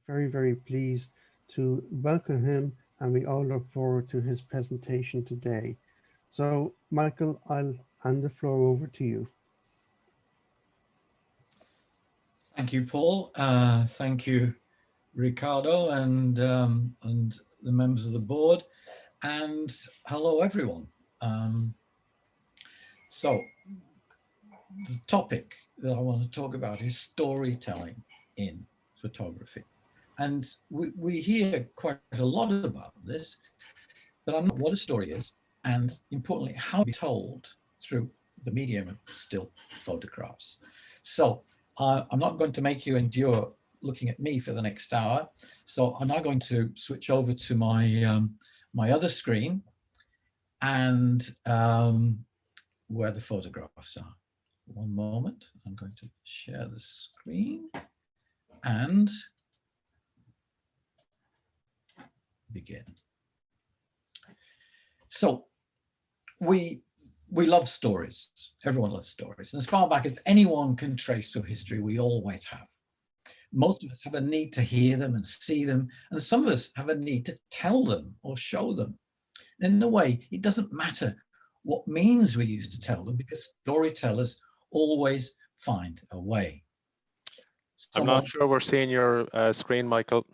very, very pleased to welcome him, and we all look forward to his presentation today. So, Michael, I'll hand the floor over to you. Thank you, Paul. Thank you, Ricardo, and the members of the board. And hello, everyone. So the topic that I want to talk about is storytelling in photography. And we hear quite a lot about this, but I'm not what a story is, and importantly, how to be told through the medium of still photographs. So I'm not going to make you endure looking at me for the next hour. So I'm now going to switch over to my my other screen and where the photographs are. One moment, I'm going to share the screen and begin. So we love stories. Everyone loves stories. And as far back as anyone can trace through history, we always have. Most of us have a need to hear them and see them, and some of us have a need to tell them or show them. And in a way, it doesn't matter what means we use to tell them, because storytellers always find a way. I'm not sure we're seeing your screen, Michael.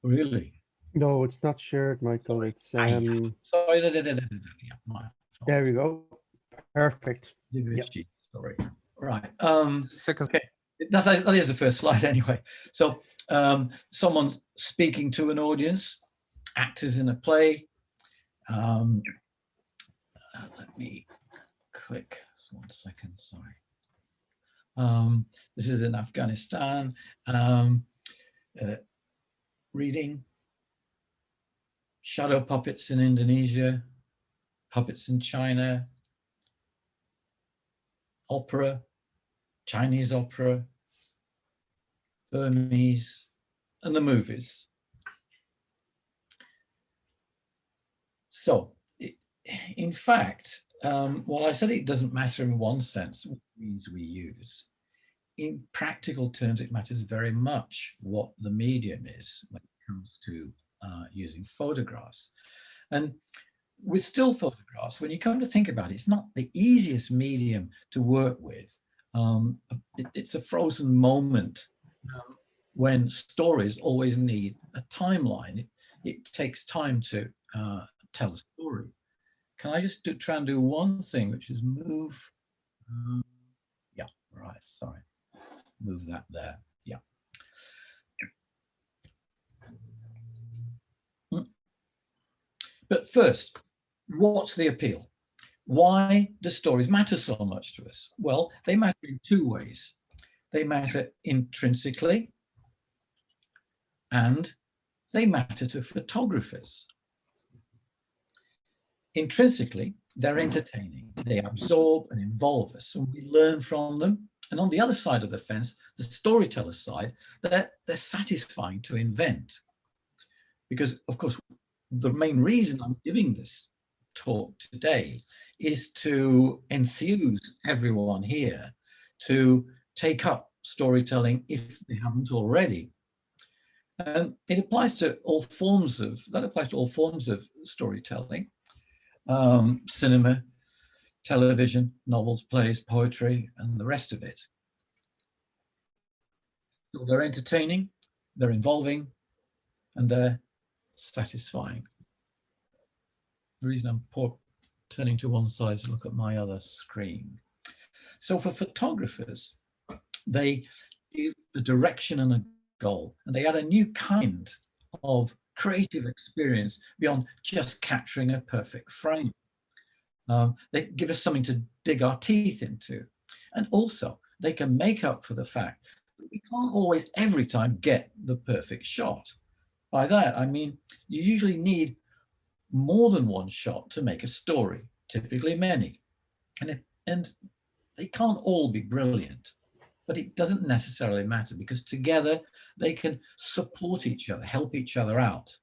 Really? No, it's not shared, Michael. It's Sorry. there we go. Perfect. Yep. Sorry. Right. Second. Okay. That is the first slide anyway. So someone's speaking to an audience, actors in a play. Let me click. Just 1 second. Sorry. This is in Afghanistan. Reading. Shadow puppets in Indonesia. Puppets in China. Opera. Chinese opera. Burmese. And the movies. So, in fact, while I said it doesn't matter in one sense what means we use, in practical terms, it matters very much what the medium is when it comes to using photographs. And with still photographs, when you come to think about it, it's not the easiest medium to work with. It's a frozen moment when stories always need a timeline. It takes time to tell a story. Can I just try and do one thing, which is move? Yeah, right, sorry. Move that there, yeah. But first, what's the appeal? Why do stories matter so much to us? Well, they matter in two ways. They matter intrinsically, and they matter to photographers. Intrinsically, they're entertaining. They absorb and involve us, and we learn from them. And on the other side of the fence, the storyteller side, they're satisfying to invent. Because, of course, the main reason I'm giving this talk today is to enthuse everyone here to take up storytelling if they haven't already. It applies to all forms of, storytelling, cinema, television, novels, plays, poetry, and the rest of it. So they're entertaining, they're involving, and they're satisfying. The reason I'm turning to one side is to look at my other screen. So for photographers, they give a direction and a goal, and they add a new kind of creative experience beyond just capturing a perfect frame. They give us something to dig our teeth into. And also, they can make up for the fact that we can't always, every time, get the perfect shot. By that, I mean, you usually need more than one shot to make a story, typically many. And they can't all be brilliant, but it doesn't necessarily matter, because together they can support each other, help each other out.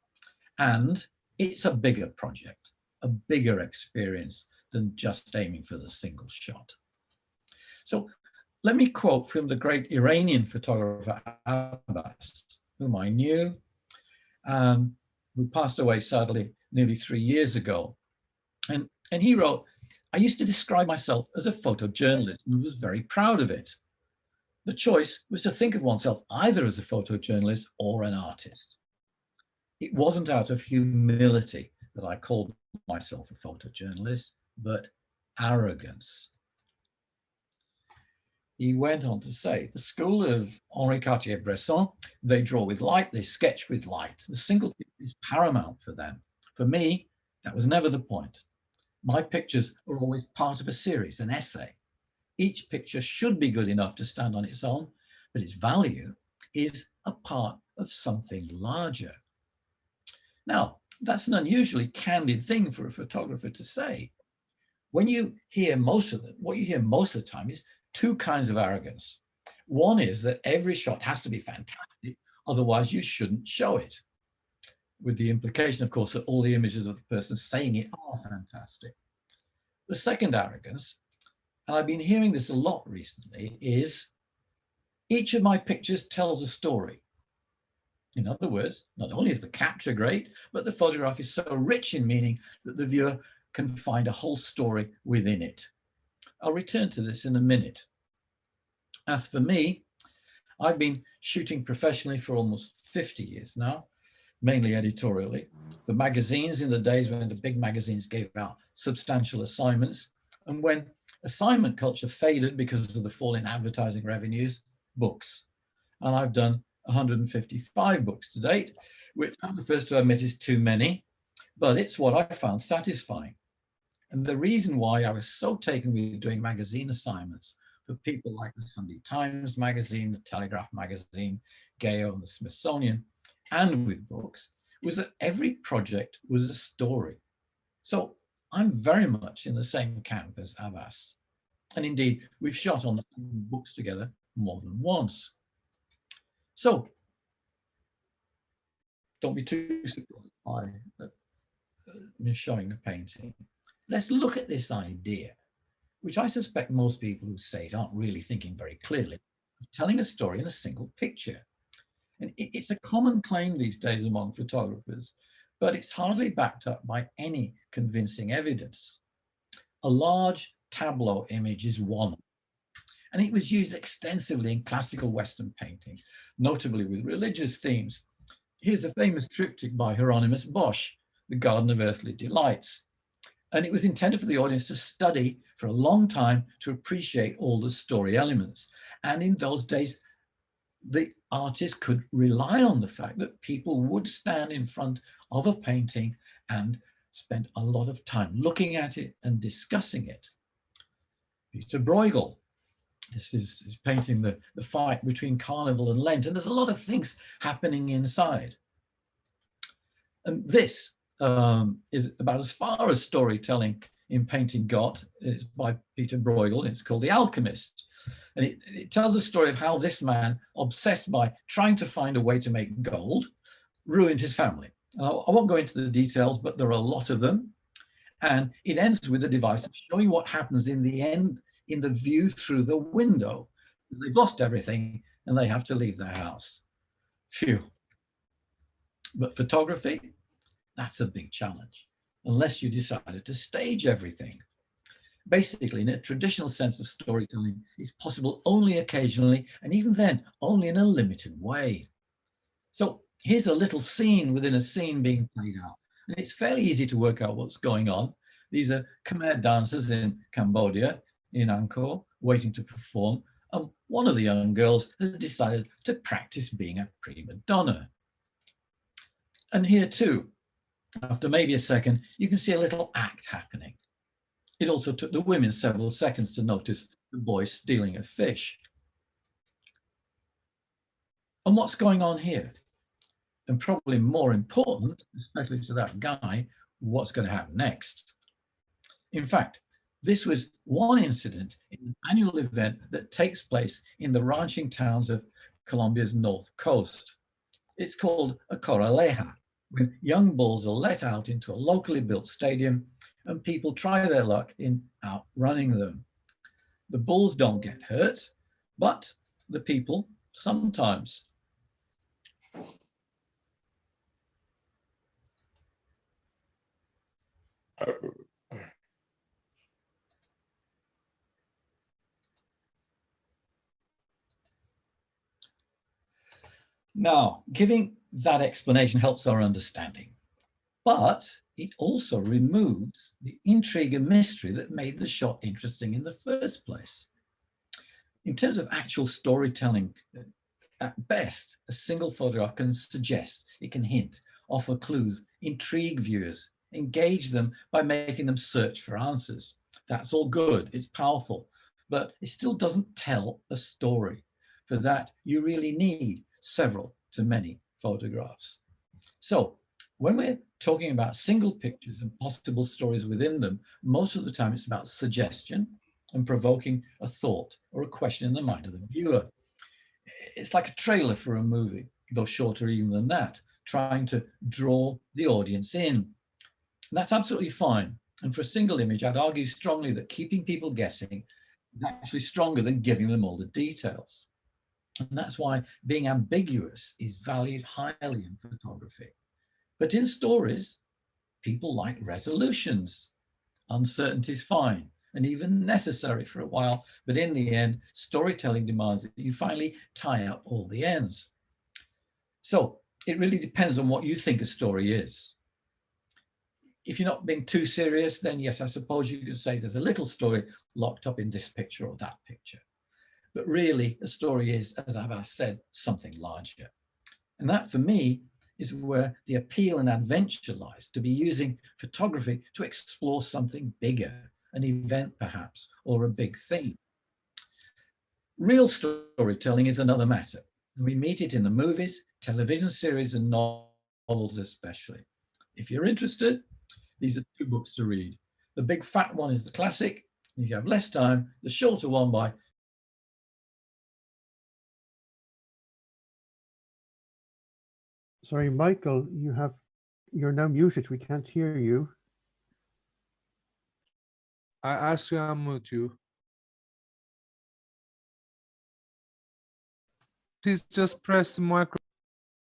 And it's a bigger project, a bigger experience than just aiming for the single shot. So let me quote from the great Iranian photographer Abbas, whom I knew, who passed away sadly nearly 3 years ago. And he wrote, I used to describe myself as a photojournalist and was very proud of it. The choice was to think of oneself either as a photojournalist or an artist. It wasn't out of humility that I called myself a photojournalist, but arrogance. He went on to say, the school of Henri Cartier-Bresson, they draw with light, they sketch with light. The single picture is paramount for them. For me, that was never the point. My pictures are always part of a series, an essay. Each picture should be good enough to stand on its own, but its value is a part of something larger. Now, that's an unusually candid thing for a photographer to say. When you hear what you hear most of the time is two kinds of arrogance. One is that every shot has to be fantastic, otherwise you shouldn't show it. With the implication, of course, that all the images of the person saying it are fantastic. The second arrogance, and I've been hearing this a lot recently, is each of my pictures tells a story. In other words, not only is the capture great, but the photograph is so rich in meaning that the viewer can find a whole story within it. I'll return to this in a minute. As for me, I've been shooting professionally for almost 50 years now, mainly editorially. The magazines in the days when the big magazines gave out substantial assignments, and when assignment culture faded because of the fall in advertising revenues, books. And I've done 155 books to date, which I'm the first to admit is too many, but it's what I found satisfying. And the reason why I was so taken with doing magazine assignments for people like the Sunday Times magazine, the Telegraph magazine, Geo and the Smithsonian, and with books, was that every project was a story. So I'm very much in the same camp as Abbas. And indeed, we've shot on the books together more than once. So don't be too surprised by me showing a painting. Let's look at this idea, which I suspect most people who say it aren't really thinking very clearly, of telling a story in a single picture. And it's a common claim these days among photographers, but it's hardly backed up by any convincing evidence. A large tableau image is one, and it was used extensively in classical Western painting, notably with religious themes. Here's a famous triptych by Hieronymus Bosch, The Garden of Earthly Delights. And it was intended for the audience to study for a long time to appreciate all the story elements. And in those days, the artist could rely on the fact that people would stand in front of a painting and spend a lot of time looking at it and discussing it. Peter Bruegel, this is painting the fight between Carnival and Lent, and there's a lot of things happening inside. And this is about as far as storytelling in painting got. It's by Peter Bruegel. It's called The Alchemist. And it tells the story of how this man, obsessed by trying to find a way to make gold, ruined his family. I won't go into the details, but there are a lot of them. And it ends with a device of showing what happens in the end, in the view through the window. They've lost everything and they have to leave their house. Phew. But photography, that's a big challenge, unless you decided to stage everything. Basically, in a traditional sense of storytelling, it's possible only occasionally, and even then, only in a limited way. So here's a little scene within a scene being played out. And it's fairly easy to work out what's going on. These are Khmer dancers in Cambodia, in Angkor, waiting to perform. And one of the young girls has decided to practice being a prima donna. And here too, after maybe a second, you can see a little act happening. It also took the women several seconds to notice the boy stealing a fish. And what's going on here? And probably more important, especially to that guy, what's going to happen next? In fact, this was one incident in an annual event that takes place in the ranching towns of Colombia's north coast. It's called a corraleja, when young bulls are let out into a locally built stadium and people try their luck in outrunning them. The bulls don't get hurt, but the people sometimes. Now, giving that explanation helps our understanding, but it also removes the intrigue and mystery that made the shot interesting in the first place. In terms of actual storytelling, at best, a single photograph can suggest, it can hint, offer clues, intrigue viewers, engage them by making them search for answers. That's all good, it's powerful, but it still doesn't tell a story. For that, you really need several to many photographs. So when we're talking about single pictures and possible stories within them, most of the time it's about suggestion and provoking a thought or a question in the mind of the viewer. It's like a trailer for a movie, though shorter even than that, trying to draw the audience in. And that's absolutely fine. And for a single image, I'd argue strongly that keeping people guessing is actually stronger than giving them all the details. And that's why being ambiguous is valued highly in photography. But in stories, people like resolutions. Uncertainty is fine and even necessary for a while, but in the end, storytelling demands that you finally tie up all the ends. So it really depends on what you think a story is. If you're not being too serious, then yes, I suppose you could say there's a little story locked up in this picture or that picture. But really, a story is, as I've said, something larger. And that, for me, is where the appeal and adventure lies, to be using photography to explore something bigger, an event perhaps, or a big theme. Real storytelling is another matter. We meet it in the movies, television series, and novels especially. If you're interested, these are 2 books to read. The big fat one is the classic. If you have less time, the shorter one by Sorry, Michael, you're now muted. We can't hear you. I asked you to unmute you. Please just press the microphone.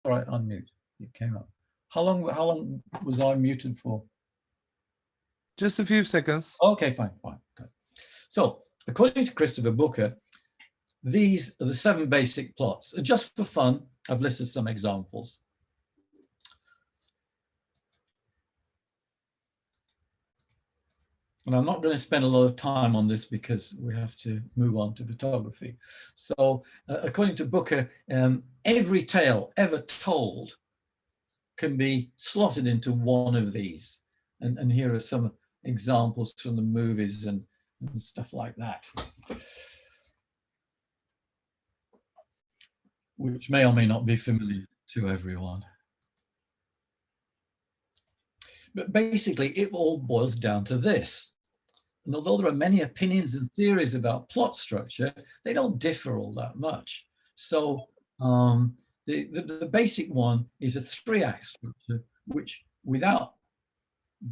All right, unmute. It came up. How long was I muted for? Just a few seconds. Okay, fine. Okay. So, according to Christopher Booker, these are the 7 basic plots. And just for fun, I've listed some examples. And I'm not going to spend a lot of time on this because we have to move on to photography. So according to Booker, every tale ever told can be slotted into one of these. And here are some examples from the movies and stuff like that, which may or may not be familiar to everyone. But basically, it all boils down to this. And although there are many opinions and theories about plot structure, they don't differ all that much. So the basic one is a 3-act structure, which without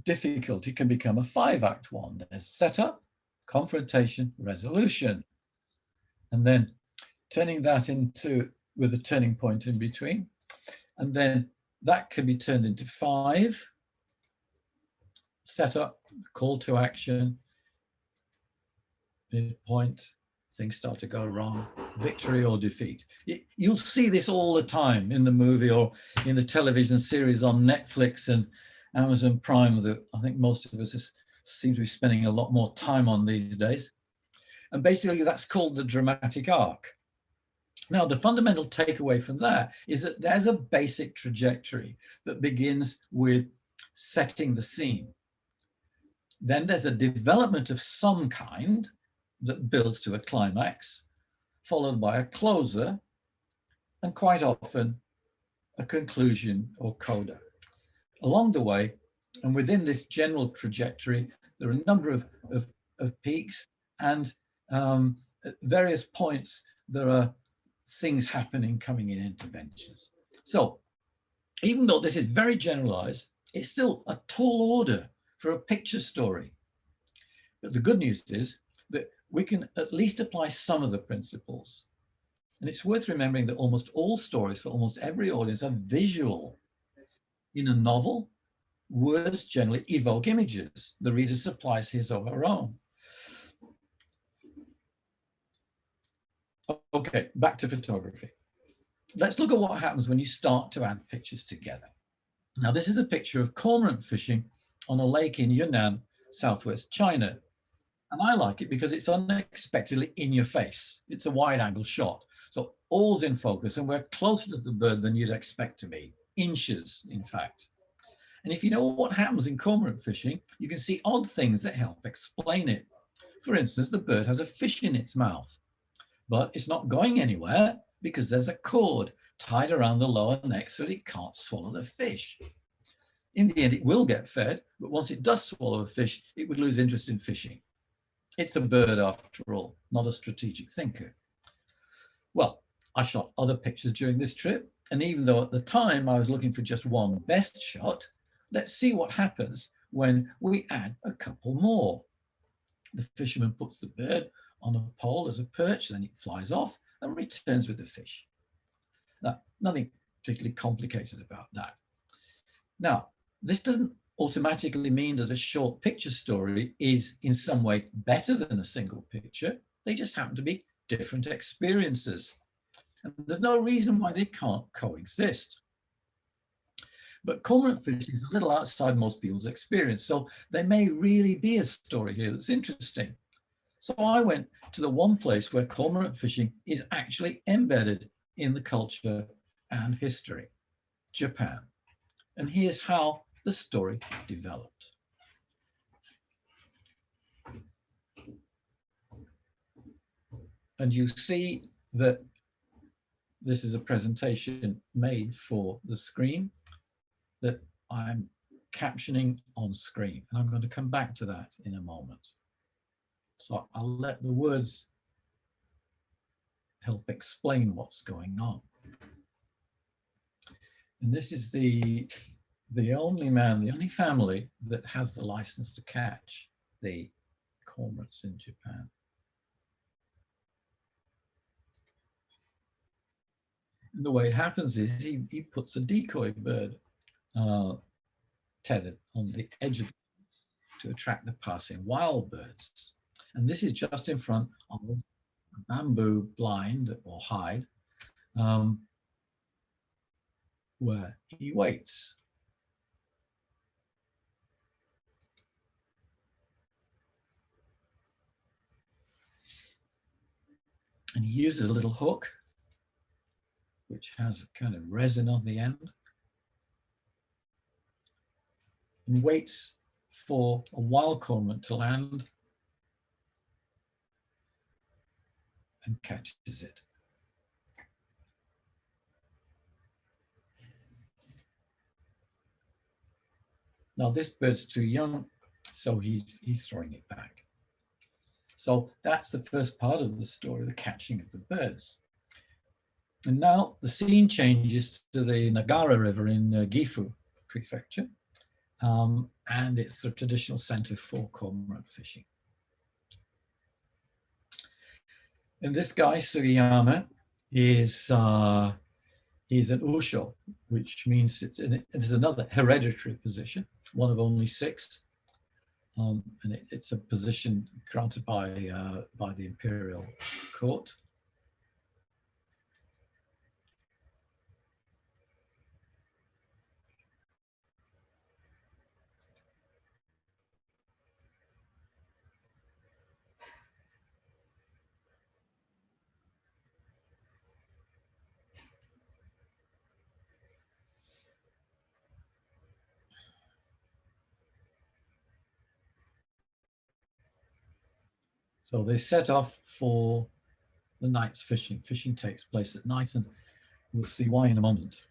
difficulty can become a 5-act one. There's setup, confrontation, resolution. And then turning that into, with a turning point in between. And then that can be turned into 5. Setup, call to action, midpoint, things start to go wrong, victory or defeat. You'll see this all the time in the movie or in the television series on Netflix and Amazon Prime that I think most of us seem to be spending a lot more time on these days. And basically that's called the dramatic arc. Now, the fundamental takeaway from that is that there's a basic trajectory that begins with setting the scene. Then there's a development of some kind that builds to a climax, followed by a closer, and quite often a conclusion or coda. Along the way, and within this general trajectory, there are a number of peaks, and at various points, there are things happening, coming in interventions. So even though this is very generalized, it's still a tall order for a picture story. But the good news is that we can at least apply some of the principles. And it's worth remembering that almost all stories for almost every audience are visual. In a novel, words generally evoke images. The reader supplies his or her own. Okay, back to photography. Let's look at what happens when you start to add pictures together. Now, this is a picture of cormorant fishing on a lake in Yunnan, southwest China. And I like it because it's unexpectedly in your face. It's a wide angle shot. So all's in focus and we're closer to the bird than you'd expect to be, inches, in fact. And if you know what happens in cormorant fishing, you can see odd things that help explain it. For instance, the bird has a fish in its mouth, but it's not going anywhere because there's a cord tied around the lower neck so that it can't swallow the fish. In the end, it will get fed, but once it does swallow a fish, it would lose interest in fishing. It's a bird after all, not a strategic thinker. Well, I shot other pictures during this trip, and even though at the time I was looking for just one best shot, let's see what happens when we add a couple more. The fisherman puts the bird on a pole as a perch, then it flies off and returns with the fish. Now, nothing particularly complicated about that. Now, this doesn't automatically mean that a short picture story is in some way better than a single picture. They just happen to be different experiences. And there's no reason why they can't coexist. But cormorant fishing is a little outside most people's experience, so there may really be a story here that's interesting. So I went to the one place where cormorant fishing is actually embedded in the culture and history, Japan. And here's how the story developed. And you see that this is a presentation made for the screen that I'm captioning on screen. And I'm going to come back to that in a moment. So I'll let the words help explain what's going on. And this is the only family that has the license to catch the cormorants in Japan. And the way it happens is he puts a decoy bird tethered on the edge of to attract the passing wild birds. And this is just in front of a bamboo blind or hide where he waits. And he uses a little hook, which has a kind of resin on the end, and waits for a wild cormorant to land and catches it. Now this bird's too young, so he's throwing it back. So that's the first part of the story, the catching of the birds. And now the scene changes to the Nagara River in Gifu Prefecture. And it's the traditional center for cormorant fishing. And this guy, Sugiyama, is he's an usho, which means it's another hereditary position, one of only 6. And it's a position granted by the imperial court. So they set off for the night's fishing. Fishing takes place at night, and we'll see why in a moment.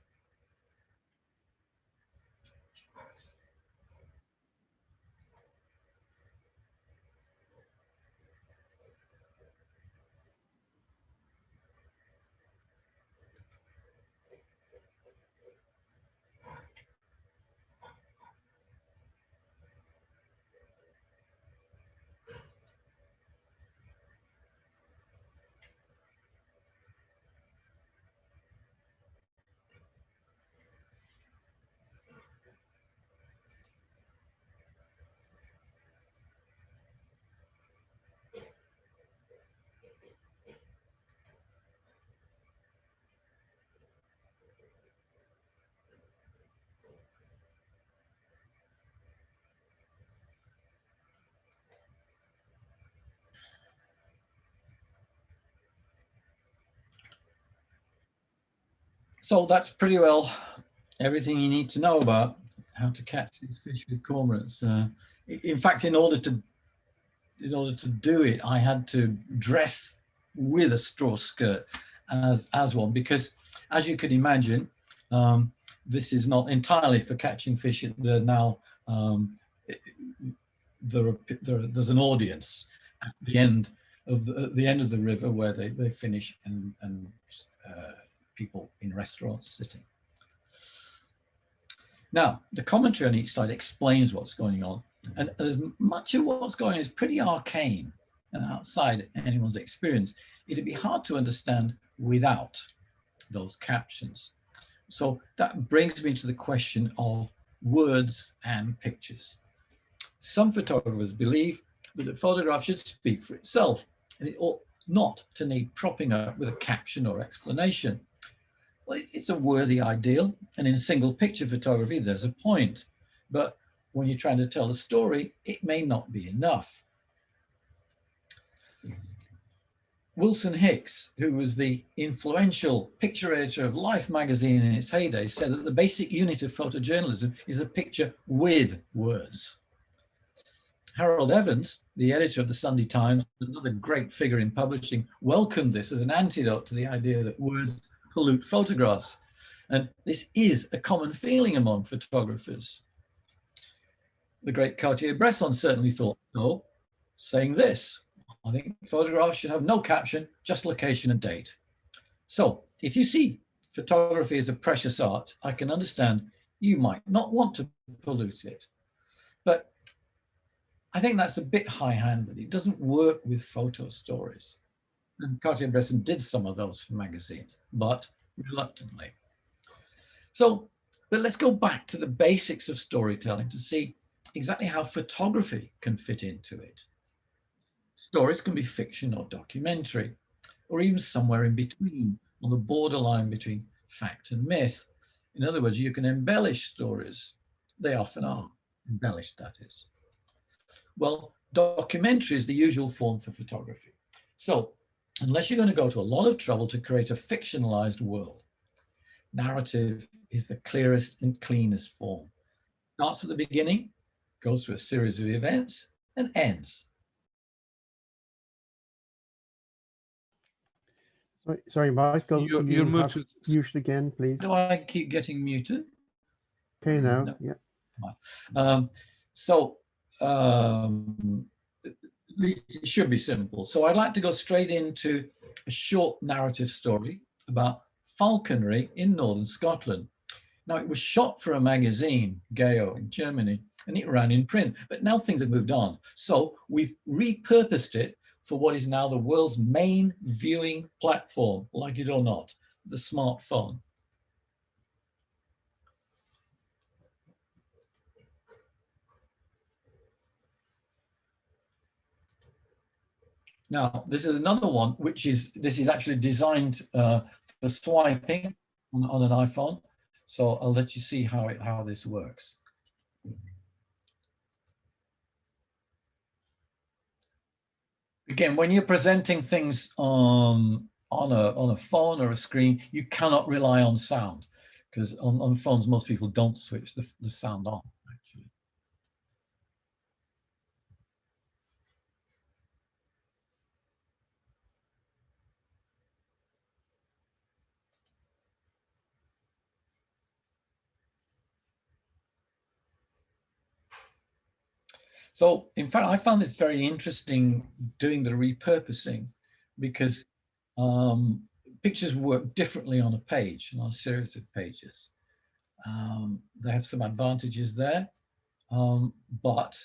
So that's pretty well everything you need to know about how to catch these fish with cormorants. In fact, in order to do it, I had to dress with a straw skirt as one, because as you can imagine, this is not entirely for catching fish. Now there's an audience at the end of the river where they finish, and people in restaurants sitting. Now, the commentary on each side explains what's going on, and as much of what's going on is pretty arcane and outside anyone's experience, it'd be hard to understand without those captions. So that brings me to the question of words and pictures. Some photographers believe that a photograph should speak for itself, and it ought not to need propping up with a caption or explanation. Well, it's a worthy ideal, and in single picture photography, there's a point. But when you're trying to tell a story, it may not be enough. Wilson Hicks, who was the influential picture editor of Life magazine in its heyday, said that the basic unit of photojournalism is a picture with words. Harold Evans, the editor of the Sunday Times, another great figure in publishing, welcomed this as an antidote to the idea that words pollute photographs. And this is a common feeling among photographers. The great Cartier-Bresson certainly thought so, saying this: I think photographs should have no caption, just location and date. So if you see photography as a precious art, I can understand you might not want to pollute it. But I think that's a bit high-handed. It doesn't work with photo stories. And Cartier-Bresson did some of those for magazines, but reluctantly. So, but let's go back to the basics of storytelling to see exactly how photography can fit into it. Stories can be fiction or documentary, or even somewhere in between, on the borderline between fact and myth. In other words, you can embellish stories. They often are embellished, that is. Well, documentary is the usual form for photography. So, unless you're going to go to a lot of trouble to create a fictionalized world, narrative is the clearest and cleanest form. Starts at the beginning, goes through a series of events, and ends. Sorry, Michael. You're muted. Mute again, please. Do I keep getting muted? Okay, now, No. yeah. It should be simple. So I'd like to go straight into a short narrative story about falconry in northern Scotland. Now, it was shot for a magazine, Geo, in Germany, and it ran in print, but now things have moved on. So we've repurposed it for what is now the world's main viewing platform, like it or not, the smartphone. Now, this is another one, this is actually designed for swiping on an iPhone. So I'll let you see how this works. Again, when you're presenting things on a phone or a screen, you cannot rely on sound, because on phones, most people don't switch the sound on, actually. So in fact, I found this very interesting doing the repurposing, because pictures work differently on a page and on a series of pages. They have some advantages there, but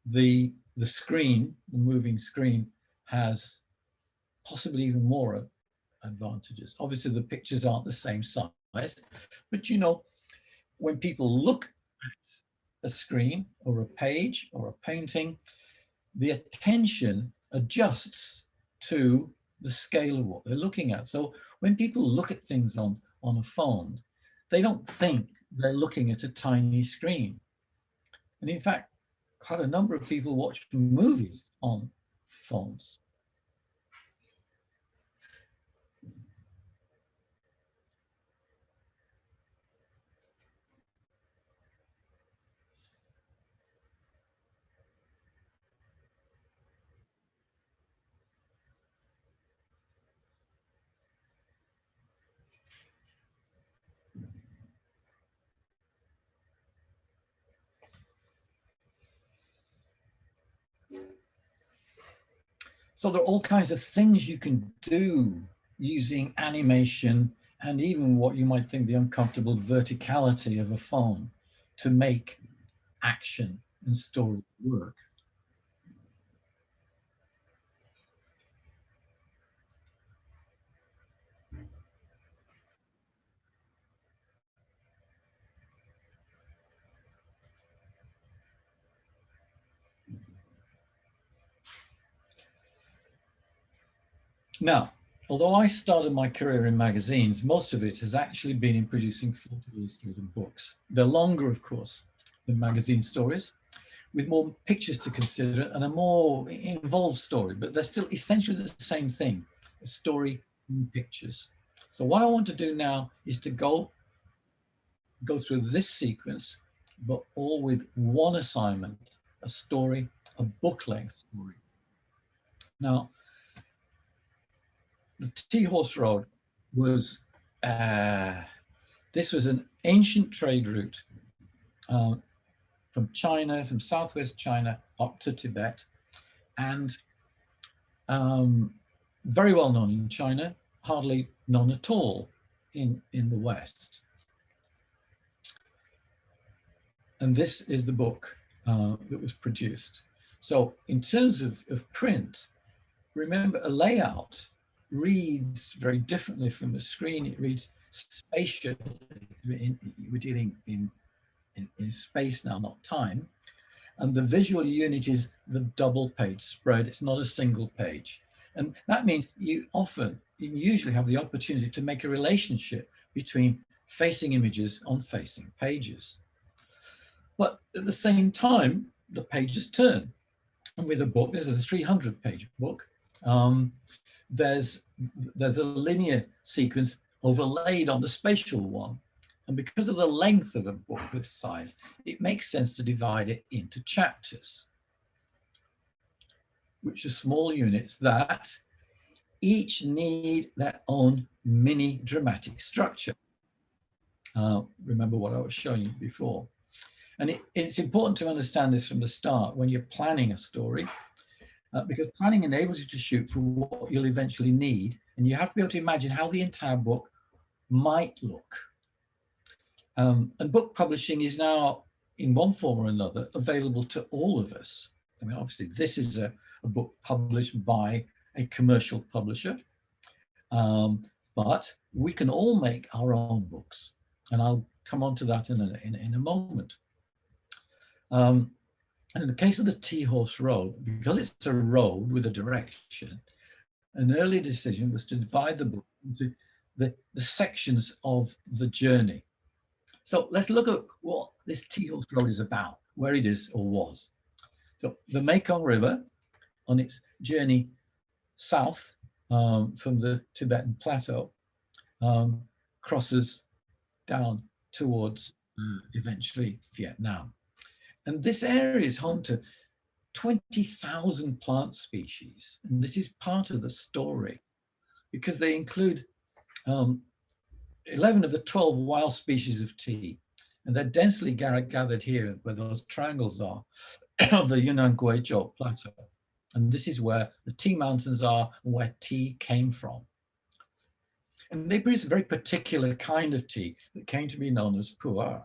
the screen, the moving screen, has possibly even more advantages. Obviously, the pictures aren't the same size, but you know, when people look at a screen or a page or a painting, the attention adjusts to the scale of what they're looking at. So when people look at things on a phone, they don't think they're looking at a tiny screen. And in fact, quite a number of people watch movies on phones. So there are all kinds of things you can do using animation and even what you might think the uncomfortable verticality of a phone to make action and story work. Now, although I started my career in magazines, most of it has actually been in producing photo illustrated books. They're longer, of course, than magazine stories, with more pictures to consider and a more involved story, but they're still essentially the same thing, a story in pictures. So what I want to do now is to go through this sequence, but all with one assignment, a story, a book-length story. Now, the Tea Horse Road was, this was an ancient trade route from China, from southwest China up to Tibet, and very well known in China, hardly known at all in the West. And this is the book that was produced. So in terms of print, remember a layout reads very differently from a screen. It reads spatially. We're dealing in space now, not time. And the visual unit is the double page spread. It's not a single page. And that means you usually have the opportunity to make a relationship between facing images on facing pages. But at the same time, the pages turn. And with a book, this is a 300-page book, there's a linear sequence overlaid on the spatial one. And because of the length of a book this size, it makes sense to divide it into chapters, which are small units that each need their own mini dramatic structure. Remember what I was showing you before. And it's important to understand this from the start when you're planning a story, because planning enables you to shoot for what you'll eventually need. And you have to be able to imagine how the entire book might look. And book publishing is now, in one form or another, available to all of us. I mean, obviously, this is a book published by a commercial publisher, but we can all make our own books. And I'll come on to that in a moment. And in the case of the Tea Horse Road, because it's a road with a direction, an early decision was to divide the book into the sections of the journey. So let's look at what this Tea Horse Road is about, where it is or was. So the Mekong River, on its journey south from the Tibetan Plateau, crosses down towards eventually Vietnam. And this area is home to 20,000 plant species. And this is part of the story because they include 11 of the 12 wild species of tea. And they're densely gathered here where those triangles are of the Yunnan Guizhou Plateau. And this is where the tea mountains are and where tea came from. And they produce a very particular kind of tea that came to be known as pu'er.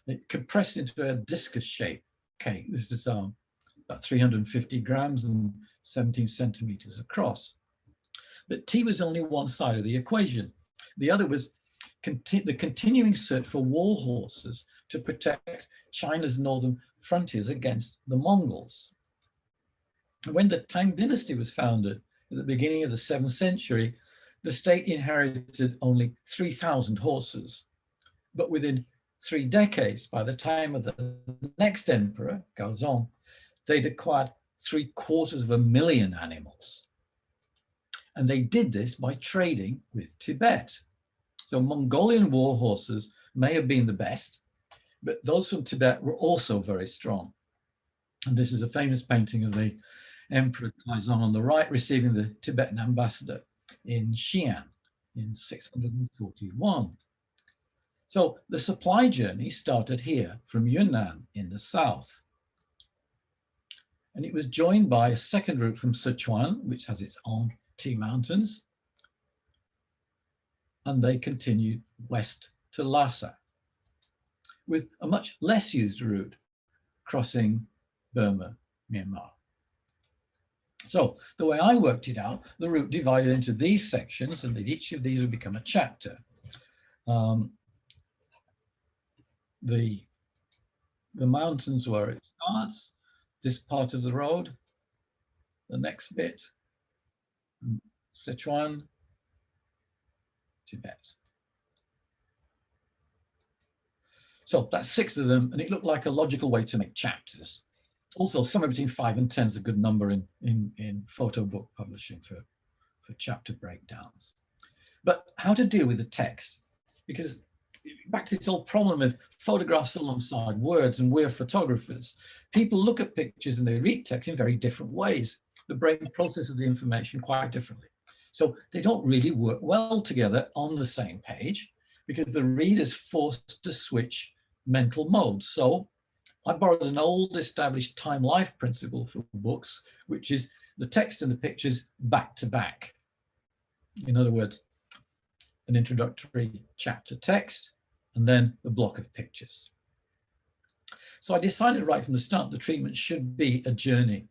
It compressed into a discus shape cake. This is about 350 grams and 17 centimeters across. But tea was only one side of the equation. The other was the continuing search for war horses to protect China's northern frontiers against the Mongols. When the Tang dynasty was founded at the beginning of the 7th century, the state inherited only 3,000 horses. But within 3 decades, by the time of the next emperor, Gaozong, they'd acquired 750,000 animals. And they did this by trading with Tibet. So Mongolian war horses may have been the best, but those from Tibet were also very strong. And this is a famous painting of the Emperor Gaozong on the right, receiving the Tibetan ambassador in Xi'an in 641. So the supply journey started here from Yunnan in the south. And it was joined by a second route from Sichuan, which has its own tea mountains. And they continued west to Lhasa, with a much less used route crossing Burma, Myanmar. So the way I worked it out, the route divided into these sections, and that each of these would become a chapter. The mountains where it starts, this part of the road, the next bit, Sichuan, Tibet. So that's 6 of them, and it looked like a logical way to make chapters. Also, somewhere between 5 and 10 is a good number in photo book publishing for chapter breakdowns. But how to deal with the text? Because back to this old problem of photographs alongside words, and we're photographers. People look at pictures and they read text in very different ways. The brain processes the information quite differently. So they don't really work well together on the same page because the reader's forced to switch mental modes. So I borrowed an old established time-life principle for books, which is the text and the pictures back to back. In other words, an introductory chapter text, and then the block of pictures. So I decided right from the start the treatment should be a journey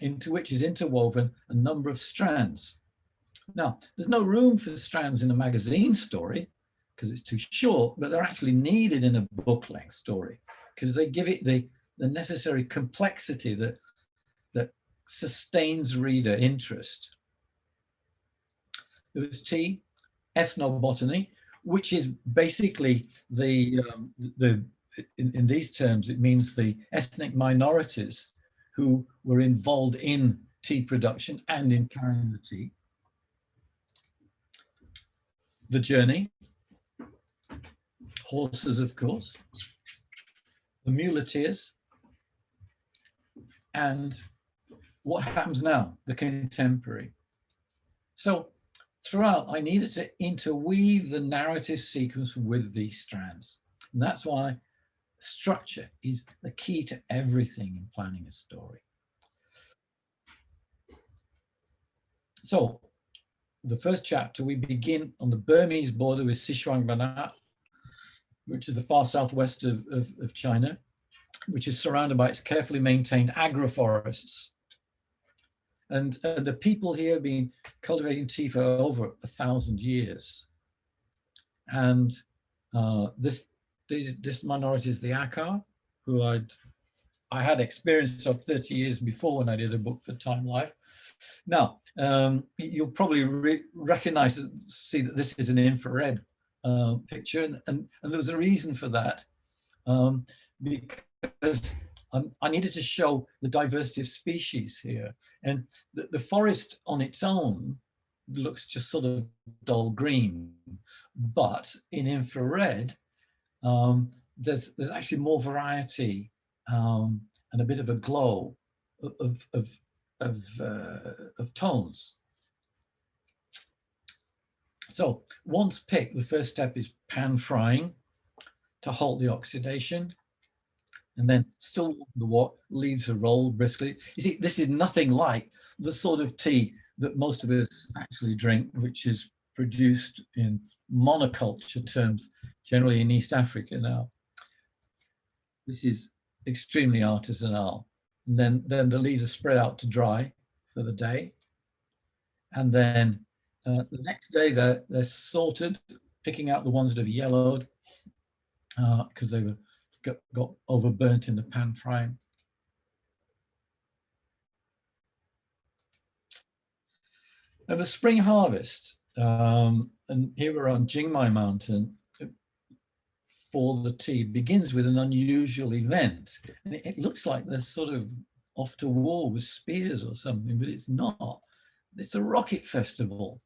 into which is interwoven a number of strands. Now, there's no room for strands in a magazine story because it's too short, but they're actually needed in a book-length story because they give it the necessary complexity that sustains reader interest. There was T, ethnobotany, which is basically in these terms, it means the ethnic minorities who were involved in tea production and in carrying the tea. The journey, horses, of course, the muleteers, and what happens now, the contemporary. So throughout, I needed to interweave the narrative sequence with these strands. And that's why structure is the key to everything in planning a story. So the first chapter, we begin on the Burmese border with Sichuan Banana, which is the far southwest of China, which is surrounded by its carefully maintained agroforests. And the people here have been cultivating tea for over 1,000 years. And this minority is the Akar, who I had experience of 30 years before when I did a book for Time Life. Now, you'll probably recognize and see that this is an infrared picture, and there was a reason for that, because I needed to show the diversity of species here. And the forest on its own looks just sort of dull green, but in infrared, there's actually more variety and a bit of a glow of tones. So once picked, the first step is pan frying to halt the oxidation, and then still the leaves a roll briskly. You see, this is nothing like the sort of tea that most of us actually drink, which is produced in monoculture terms, generally in East Africa now. This is extremely artisanal. And then the leaves are spread out to dry for the day. And then the next day they're sorted, picking out the ones that have yellowed because they were got overburnt in the pan frying. And the spring harvest, and here we're on Jingmai Mountain, for the tea begins with an unusual event. And it looks like they're sort of off to war with spears or something, but it's not. It's a rocket festival.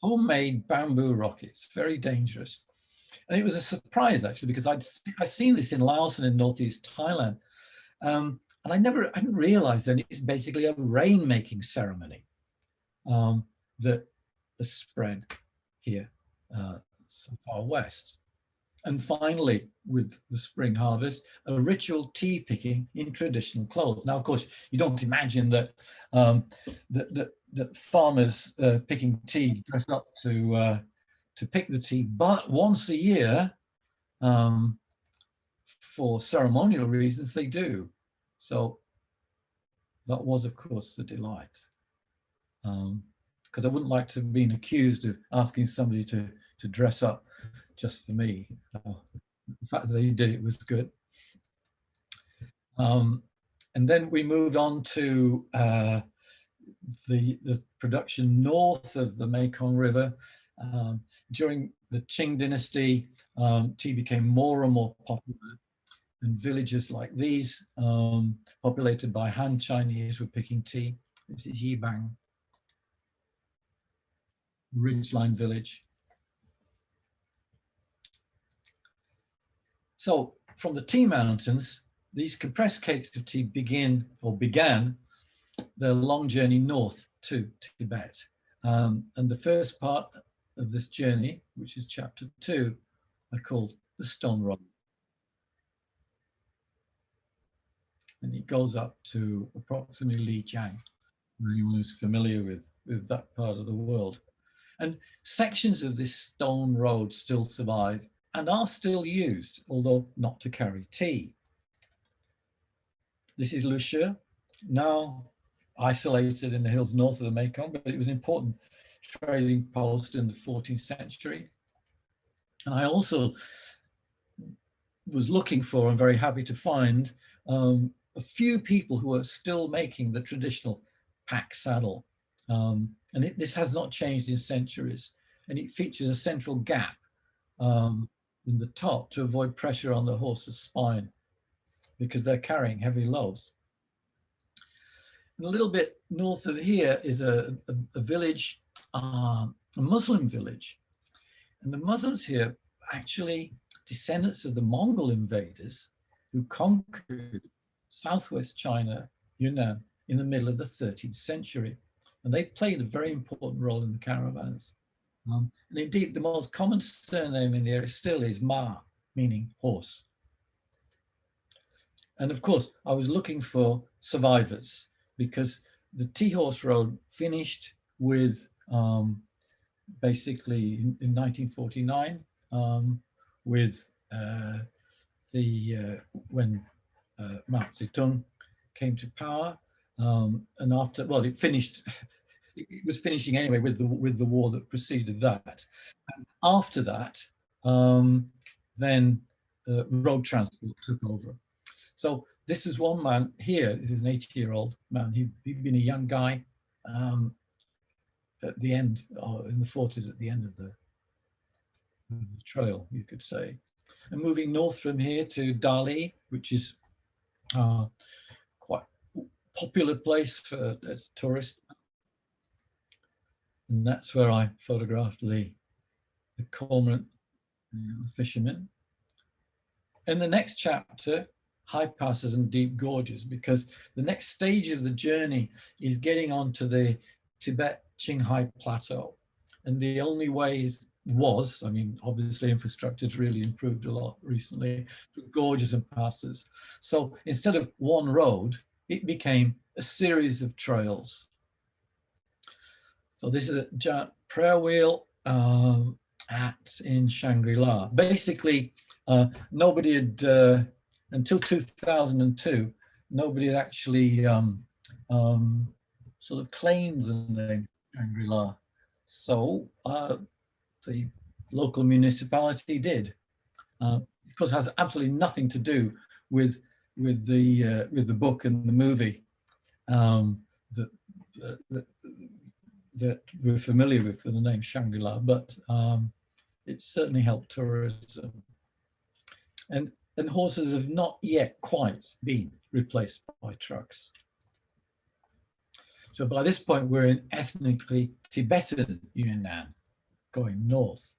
Homemade bamboo rockets, very dangerous. And it was a surprise actually, because I'd seen this in Laos and in northeast Thailand. And I hadn't realized that it's basically a rain-making ceremony that has spread here so far west. And finally, with the spring harvest, a ritual tea picking in traditional clothes. Now, of course, you don't imagine that that farmers picking tea dress up to pick the tea, but once a year, for ceremonial reasons, they do. So that was, of course, a delight. Because I wouldn't like to have been accused of asking somebody to dress up just for me. The fact that they did it was good. And then we moved on to the production north of the Mekong River. During the Qing dynasty, tea became more and more popular, and villages like these, populated by Han Chinese, were picking tea. This is Yibang Ridgeline Village. So from the tea mountains, these compressed cakes of tea began their long journey north to Tibet. And the first part of this journey, which is chapter 2, I called the Stone Road. And it goes up to approximately Lijiang, for anyone who's familiar with that part of the world. And sections of this stone road still survive and are still used, although not to carry tea. This is Lushi, now isolated in the hills north of the Mekong, but it was an important trading post in the 14th century. And I also was looking for, and very happy to find, a few people who are still making the traditional pack saddle. And this has not changed in centuries. And it features a central gap in the top to avoid pressure on the horse's spine, because they're carrying heavy loads. And a little bit north of here is a village, a Muslim village. And the Muslims here are actually descendants of the Mongol invaders who conquered southwest China, Yunnan, in the middle of the 13th century. And they played a very important role in the caravans. And indeed, the most common surname in the area still is Ma, meaning horse. And of course, I was looking for survivors, because the Tea Horse Road finished with basically in 1949 with when Mao Zedong came to power, and after, well, it finished. It was finishing anyway with the war that preceded that. And after that, then road transport took over. So this is one man here. This is an 80-year-old man. He'd been a young guy at the end, in the 40s, at the end of the trail, you could say. And moving north from here to Dali, which is quite a popular place for tourists. And that's where I photographed the cormorant fishermen. In the next chapter, high passes and deep gorges, because the next stage of the journey is getting onto the Tibet-Qinghai Plateau. And the only way was, I mean, obviously infrastructure has really improved a lot recently, gorges and passes. So instead of one road, it became a series of trails. So this is a giant prayer wheel in Shangri-La. Basically, nobody had, until 2002, nobody had actually sort of claimed the name Shangri-La. So the local municipality did, because it has absolutely nothing to do with the book and the movie. that we're familiar with the name Shangri-La, but it certainly helped tourism. And horses have not yet quite been replaced by trucks. So by this point, we're in ethnically Tibetan Yunnan, going north.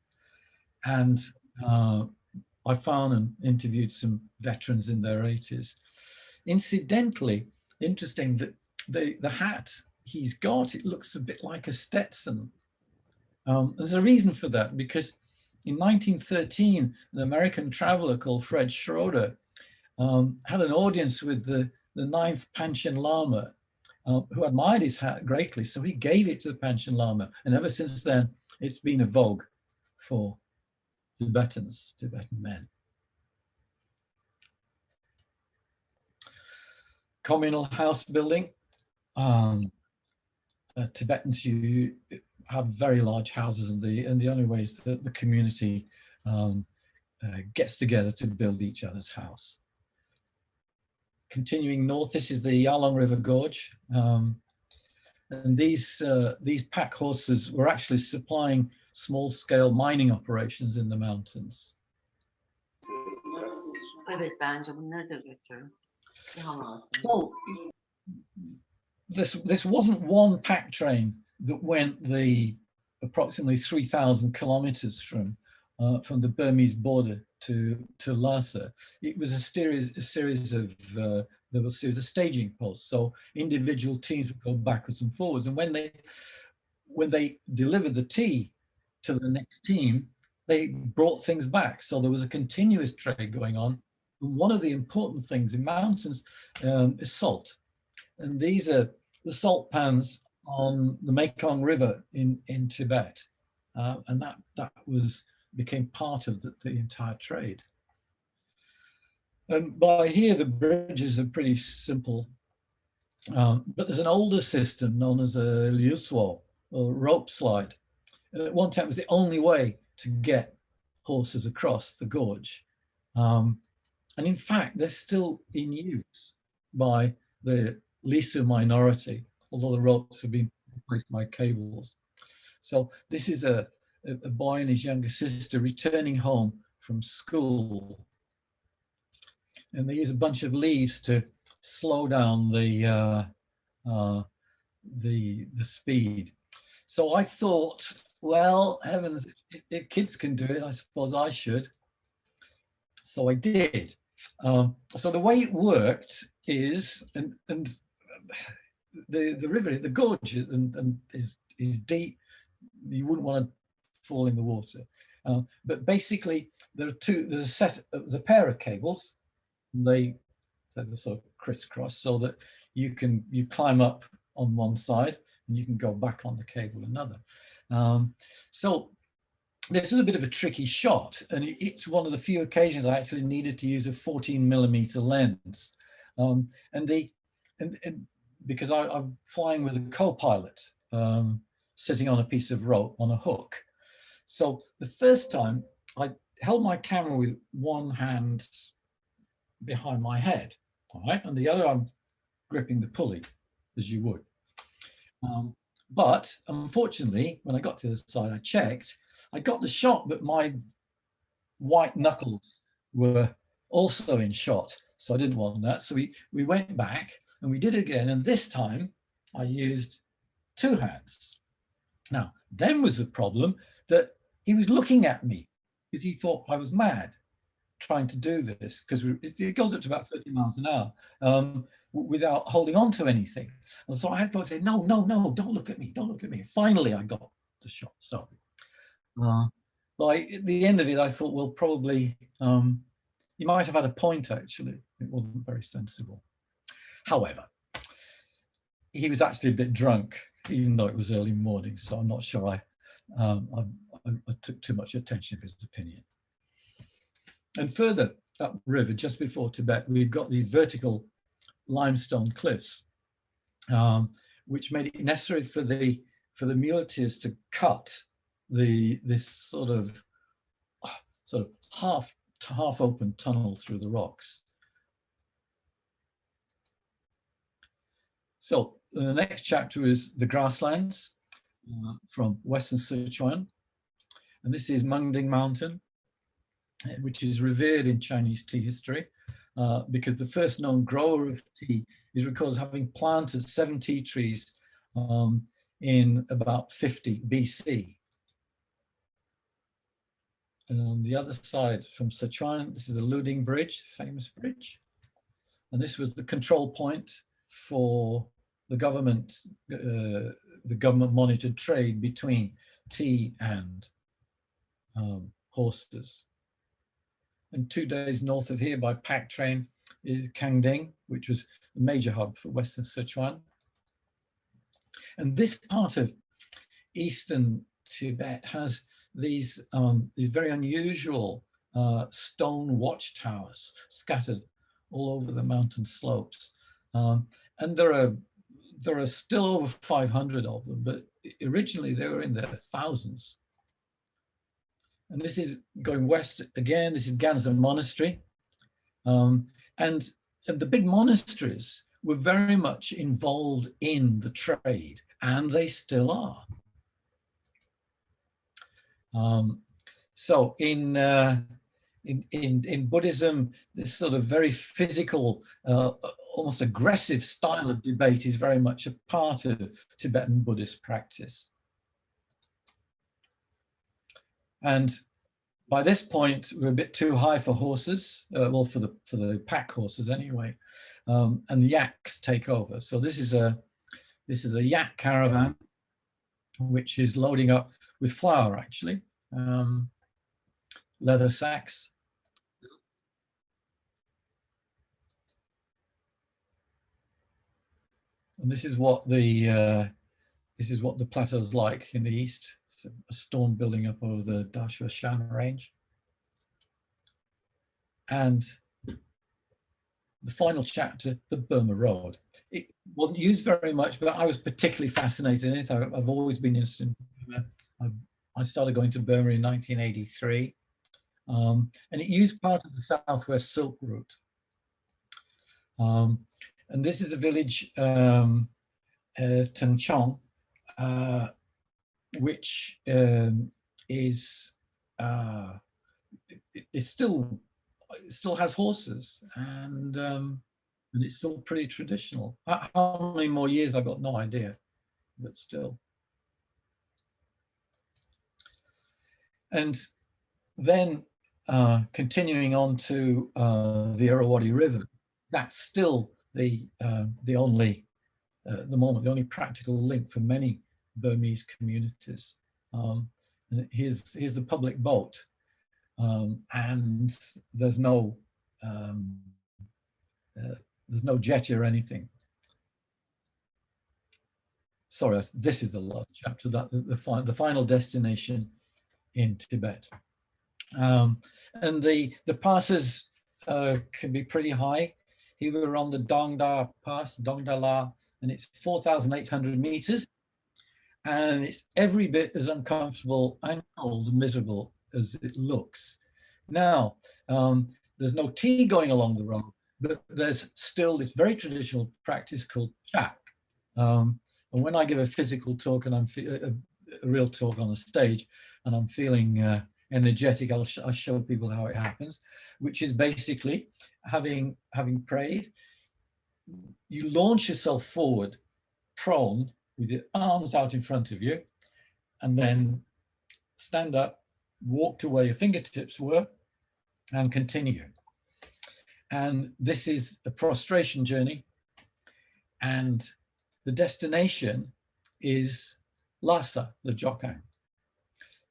And I found and interviewed some veterans in their 80s. Incidentally, interesting that the hat he's got, it looks a bit like a Stetson. There's a reason for that, because in 1913, an American traveler called Fred Schroeder had an audience with the 9th Panchen Lama, who admired his hat greatly. So he gave it to the Panchen Lama. And ever since then, it's been a vogue for Tibetan men. Communal house building. Tibetans, you have very large houses, and the only way is that the community gets together to build each other's house. Continuing north, this is the Yalong River Gorge, and these pack horses were actually supplying small-scale mining operations in the mountains. So this wasn't one pack train that went the approximately 3,000 kilometers from the Burmese border to Lhasa. It was a series of staging posts. So individual teams would go backwards and forwards, and when they delivered the tea to the next team, they brought things back. So there was a continuous trade going on. And one of the important things in mountains is salt. And these are the salt pans on the Mekong River in Tibet. And that became part of the entire trade. And by here, the bridges are pretty simple. But there's an older system known as a liusuo, or rope slide. And at one time, it was the only way to get horses across the gorge. And in fact, they're still in use by the Lisu minority, although the ropes have been replaced by cables. So this is a boy and his younger sister returning home from school. And they use a bunch of leaves to slow down the speed. So I thought, well, heavens, if kids can do it, I suppose I should. So I did. So the way it worked is, and the river, the gorge is deep. You wouldn't want to fall in the water. But basically, there's a pair of cables. They sort of crisscross so that you climb up on one side and you can go back on the cable another. So this is a bit of a tricky shot, and it's one of the few occasions I actually needed to use a 14mm lens, and because I'm flying with a co-pilot sitting on a piece of rope on a hook. So the first time I held my camera with one hand behind my head, all right, and the other I'm gripping the pulley, as you would. But unfortunately, when I got to the side, I checked. I got the shot, but my white knuckles were also in shot. So I didn't want that. So we went back and we did it again. And this time I used two hands. Now, then was the problem that he was looking at me because he thought I was mad trying to do this, because it goes up to about 30 miles an hour without holding on to anything. And so I had to say, no, don't look at me, don't look at me. Finally, I got the shot. So by the end of it, I thought, well, probably he might have had a point, actually. It wasn't very sensible. However, he was actually a bit drunk, even though it was early morning. So I'm not sure I took too much attention to his opinion. And further upriver, just before Tibet, we've got these vertical limestone cliffs, which made it necessary for the muleteers to cut this sort of half open tunnel through the rocks. So the next chapter is the grasslands, from Western Sichuan. And this is Munding Mountain, which is revered in Chinese tea history because the first known grower of tea is recorded having planted 7 tea trees in about 50 BC. And on the other side from Sichuan, this is the Luding Bridge, famous bridge. And this was the control point for the government monitored trade between tea and horses. And 2 days north of here by pack train is Kangding, which was a major hub for Western Sichuan. And this part of Eastern Tibet has these very unusual stone watchtowers scattered all over the mountain slopes. And there are still over 500 of them, but originally they were in their thousands. And this is going west again. This is Ganza Monastery. And the big monasteries were very much involved in the trade, and they still are. So in Buddhism, this sort of very physical, almost aggressive style of debate is very much a part of Tibetan Buddhist practice. And by this point, we're a bit too high for horses, well, for the pack horses anyway, and the yaks take over. So this is a yak caravan, which is loading up with flour, actually, leather sacks. And this is what the plateau's like in the east. It's a storm building up over the Dashua Shan range. And the final chapter, the Burma Road. It wasn't used very much, but I was particularly fascinated in it. I've always been interested in Burma. I started going to Burma in 1983. And it used part of the Southwest Silk Route. And this is a village, Tenchong, which is it still has horses, and it's still pretty traditional. How many more years, I've got no idea, but still. And then continuing on to the Irrawaddy River, that's still the only practical link for many Burmese communities. And here's the public boat, and there's no jetty or anything. Sorry, this is the last chapter, that the final destination in Tibet. And the passes can be pretty high. Here we're on the Dongda Pass, Dongda-la, and it's 4,800 meters. And it's every bit as uncomfortable and cold and miserable as it looks. Now, there's no tea going along the road, but there's still this very traditional practice called chak. And when I give a physical talk, and I'm a real talk on the stage, and I'm feeling energetic, I show people how it happens, which is basically having prayed, you launch yourself forward, prone, with your arms out in front of you, and then stand up, walk to where your fingertips were, and continue. And this is the Prostration Journey, and the destination is Lhasa, the Jokang.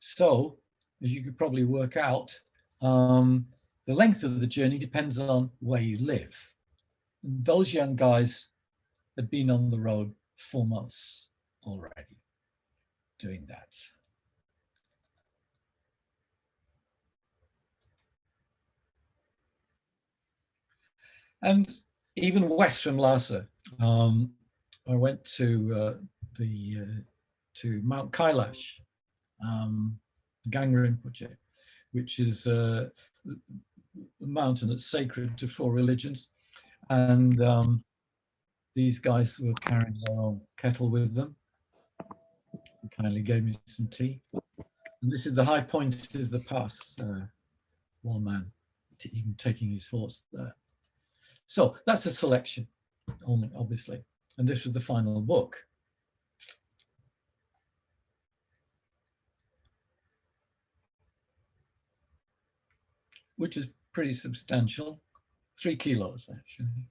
So, as you could probably work out, the length of the journey depends on where you live. And those young guys had been on the road 4 months already doing that. And even west from Lhasa, I went to Mount Kailash, Gangren Rinpoche, which is a mountain that's sacred to 4 religions. And these guys were carrying their own kettle with them. He kindly gave me some tea. And this is the high point is the pass. One man even taking his horse there. So that's a selection, only obviously. And this was the final book. Which is pretty substantial, 3 kilos actually.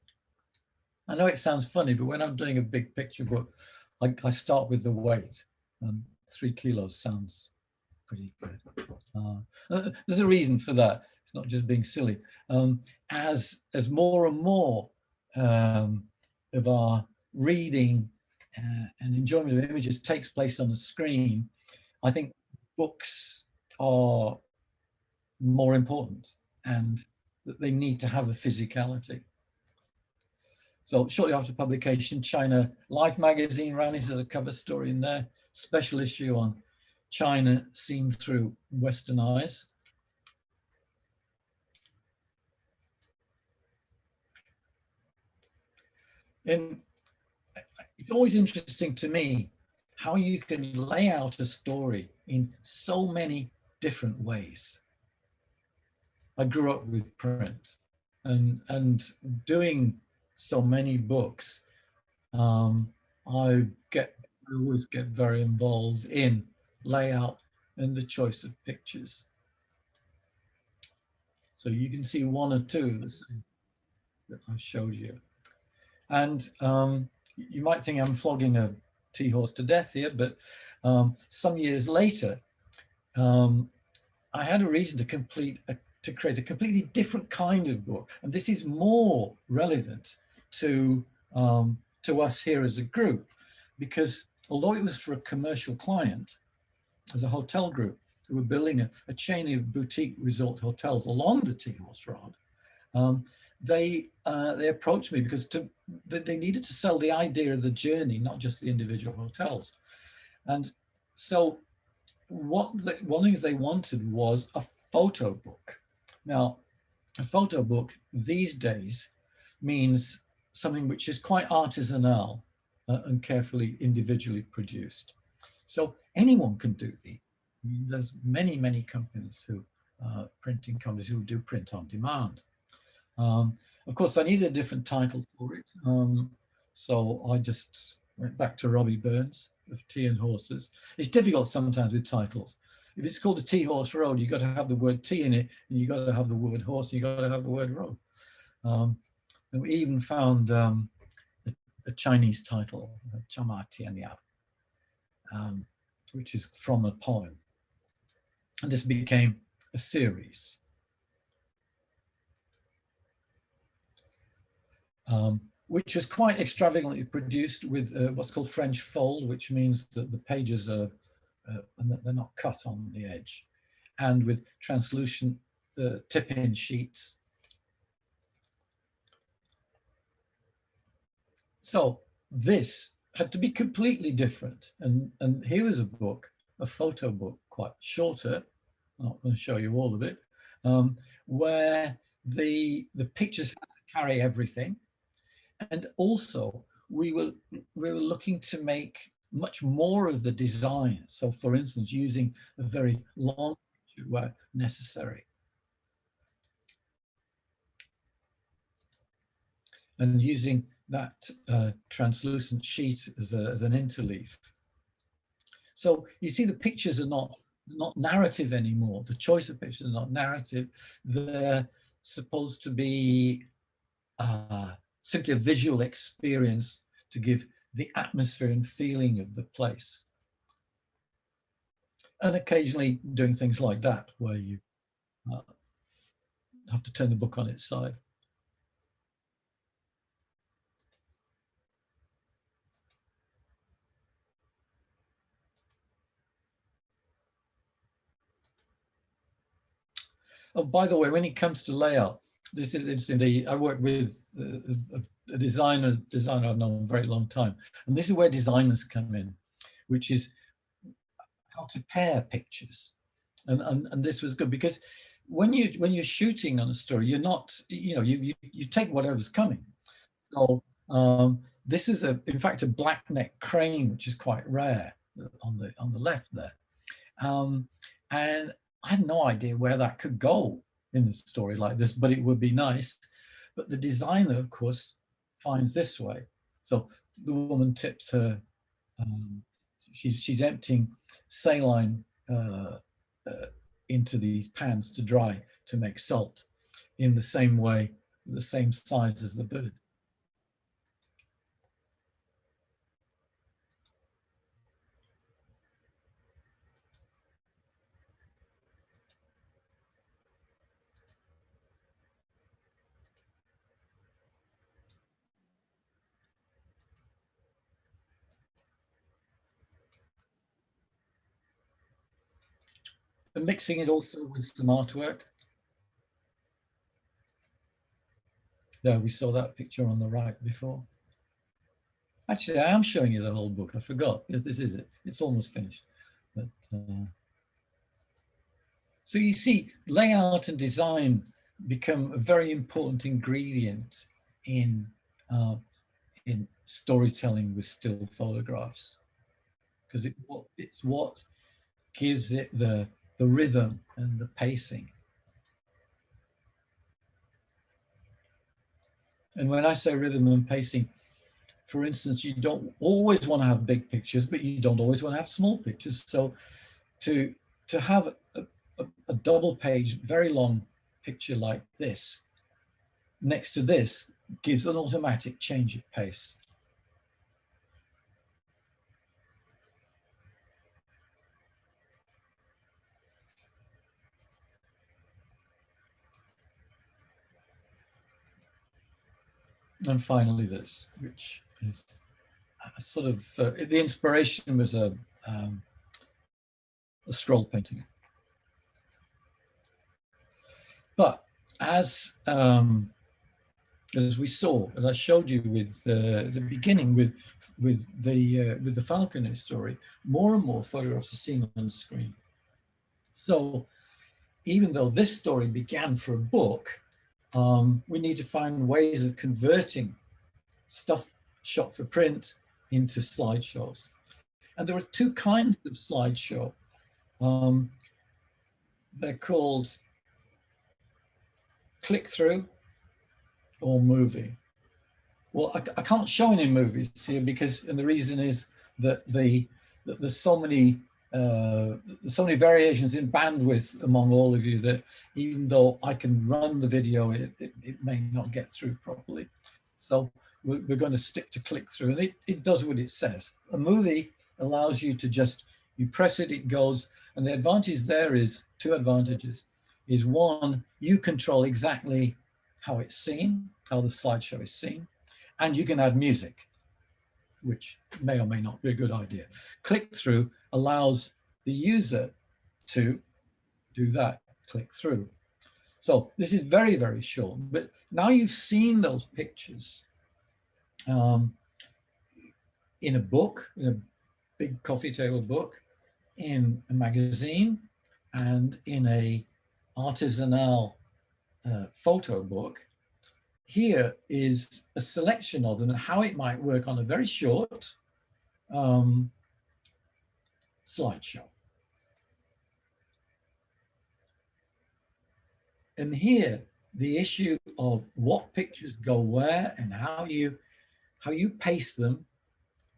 I know it sounds funny, but when I'm doing a big picture book, I start with the weight. 3 kilos sounds pretty good. There's a reason for that. It's not just being silly. As more and more of our reading and enjoyment of images takes place on the screen, I think books are more important and that they need to have a physicality. So shortly after publication, China Life magazine ran it as a cover story in their special issue on China seen through Western eyes. And it's always interesting to me how you can lay out a story in so many different ways. I grew up with print and doing so many books, I always get very involved in layout and the choice of pictures. So you can see one or two of the same that I showed you. And you might think I'm flogging a tea horse to death here, but some years later, I had a reason to create a completely different kind of book. And this is more relevant to us here as a group, because although it was for a commercial client, as a hotel group who were building a chain of boutique resort hotels along the Tea Horse Road, they approached me because they needed to sell the idea of the journey, not just the individual hotels. And so one of the things they wanted was a photo book. Now, a photo book these days means something which is quite artisanal and carefully individually produced. So anyone can do these. I mean, there's many, many companies printing companies who do print on demand. Of course, I needed a different title for it. So I just went back to Robbie Burns of Tea and Horses. It's difficult sometimes with titles. If it's called a Tea Horse Road, you've got to have the word tea in it, and you've got to have the word horse, and you've got to have the word road. And we even found a Chinese title, Chama Tianya, which is from a poem. And this became a series. Which was quite extravagantly produced with what's called French fold, which means that the pages are they're not cut on the edge, and with translucent tip-in sheets. So this had to be completely different. And here is a book, a photo book, quite shorter. I'm not going to show you all of it, where the pictures have to carry everything. And also we were looking to make much more of the design. So for instance, using a very long picture where necessary. And using that translucent sheet as an interleaf. So you see the pictures are not narrative anymore. The choice of pictures are not narrative. They're supposed to be simply a visual experience to give the atmosphere and feeling of the place. And occasionally doing things like that, where you have to turn the book on its side. Oh, by the way, when it comes to layout, this is interesting. I work with a designer I've known a very long time. And this is where designers come in, which is how to pair pictures. And this was good because when you're shooting on a story, you're not, you take whatever's coming. So this is in fact a black neck crane, which is quite rare. on the left there. And I had no idea where that could go in a story like this, but it would be nice. But the designer, of course, finds this way. So the woman tips her, she's emptying saline into these pans to dry to make salt in the same way, the same size as the bird. And mixing it also with some artwork. There, we saw that picture on the right before. Actually, I am showing you the whole book. I forgot. Yes, this is it. It's almost finished. But, so you see, layout and design become a very important ingredient in storytelling with still photographs, because it's what gives it the rhythm and the pacing. And when I say rhythm and pacing, for instance, you don't always want to have big pictures, but you don't always want to have small pictures. So to have a double page, very long picture like this, next to this, gives an automatic change of pace. And finally this, which is a sort of, the inspiration was a scroll painting. But as we saw, as I showed you with the beginning with the falconer story, more and more photographs are seen on the screen. So even though this story began for a book, we need to find ways of converting stuff shot for print into slideshows. And there are two kinds of slideshow. They're called click-through or movie. Well, I can't show any movies here because, and the reason is that there's so many variations in bandwidth among all of you that even though I can run the video, it may not get through properly. So we're going to stick to click-through, and it does what it says. A movie allows you to just, you press it, it goes, and the advantage there is, two advantages, is one, you control exactly how it's seen, how the slideshow is seen, and you can add music, which may or may not be a good idea. Click-through allows the user to do that, click through. So this is very, very short, but now you've seen those pictures in a book, in a big coffee table book, in a magazine, and in a artisanal photo book. Here is a selection of them and how it might work on a very short slideshow. And here, the issue of what pictures go where and how you paste them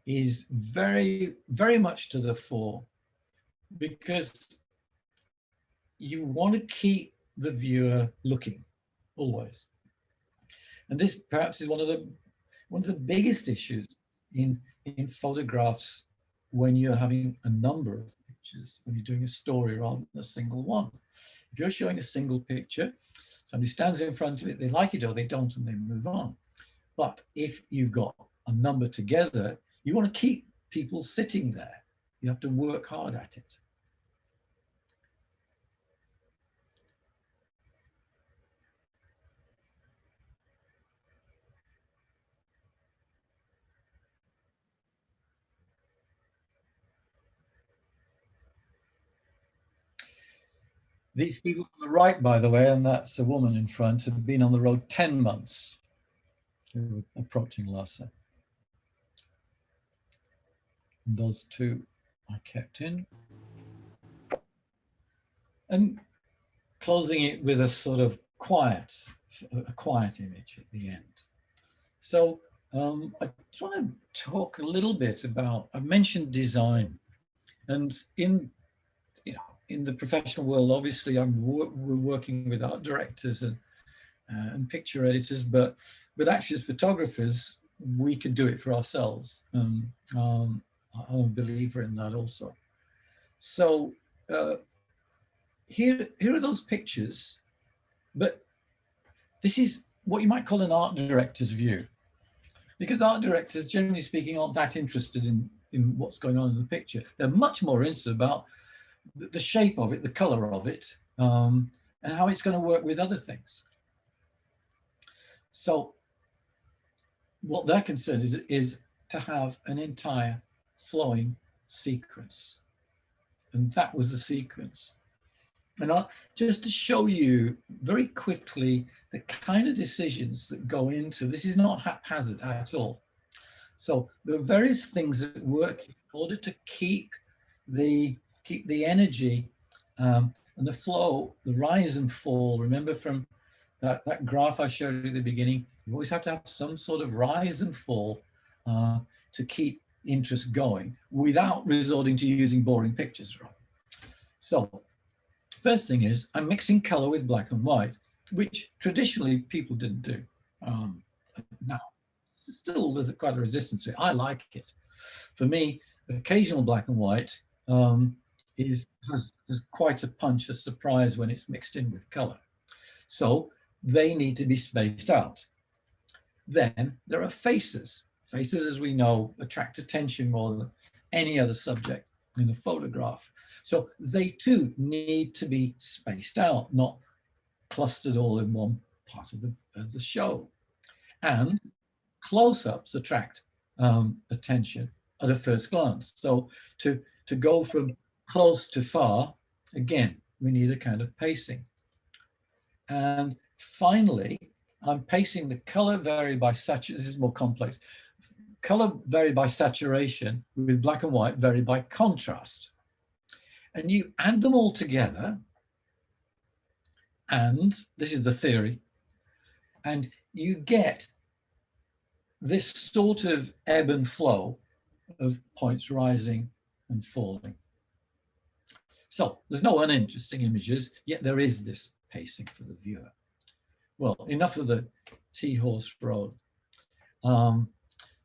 is very, very much to the fore, because you want to keep the viewer looking always. And this perhaps is one of the biggest issues in photographs when you're having a number of pictures, when you're doing a story rather than a single one. If you're showing a single picture, somebody stands in front of it, they like it or they don't, and they move on. But if you've got a number together, you want to keep people sitting there. You have to work hard at it. These people on the right, by the way, and that's a woman in front, have been on the road 10 months. They were approaching Lhasa. And those two I kept in. And closing it with a sort of quiet image at the end. So I just want to talk a little bit about, I mentioned design, and in the professional world, obviously we're working with art directors and picture editors, but actually as photographers, we could do it for ourselves. I'm a believer in that also. So here are those pictures, but this is what you might call an art director's view, because art directors, generally speaking, aren't that interested in what's going on in the picture. They're much more interested about the shape of it, the color of it, and how it's going to work with other things. So what their concern is to have an entire flowing sequence. And that was the sequence. And just to show you very quickly the kind of decisions that go into, this is not haphazard at all. So there are various things that work in order to keep the energy and the flow, the rise and fall. Remember from that graph I showed you at the beginning, you always have to have some sort of rise and fall to keep interest going without resorting to using boring pictures, right? So first thing is I'm mixing color with black and white, which traditionally people didn't do. Now, still there's quite a resistance to it. I like it. For me, occasional black and white has quite a punch, a surprise when it's mixed in with color. So they need to be spaced out. Then there are faces. Faces, as we know, attract attention more than any other subject in a photograph. So they too need to be spaced out, not clustered all in one part of the show. And close-ups attract attention at a first glance. So to go from close to far, again, we need a kind of pacing. And finally, I'm pacing the color vary by saturation. This is more complex. Color vary by saturation, with black and white vary by contrast. And you add them all together, and this is the theory, and you get this sort of ebb and flow of points rising and falling. So there's no uninteresting images, yet there is this pacing for the viewer. Well, enough of the Tea-Horse Road.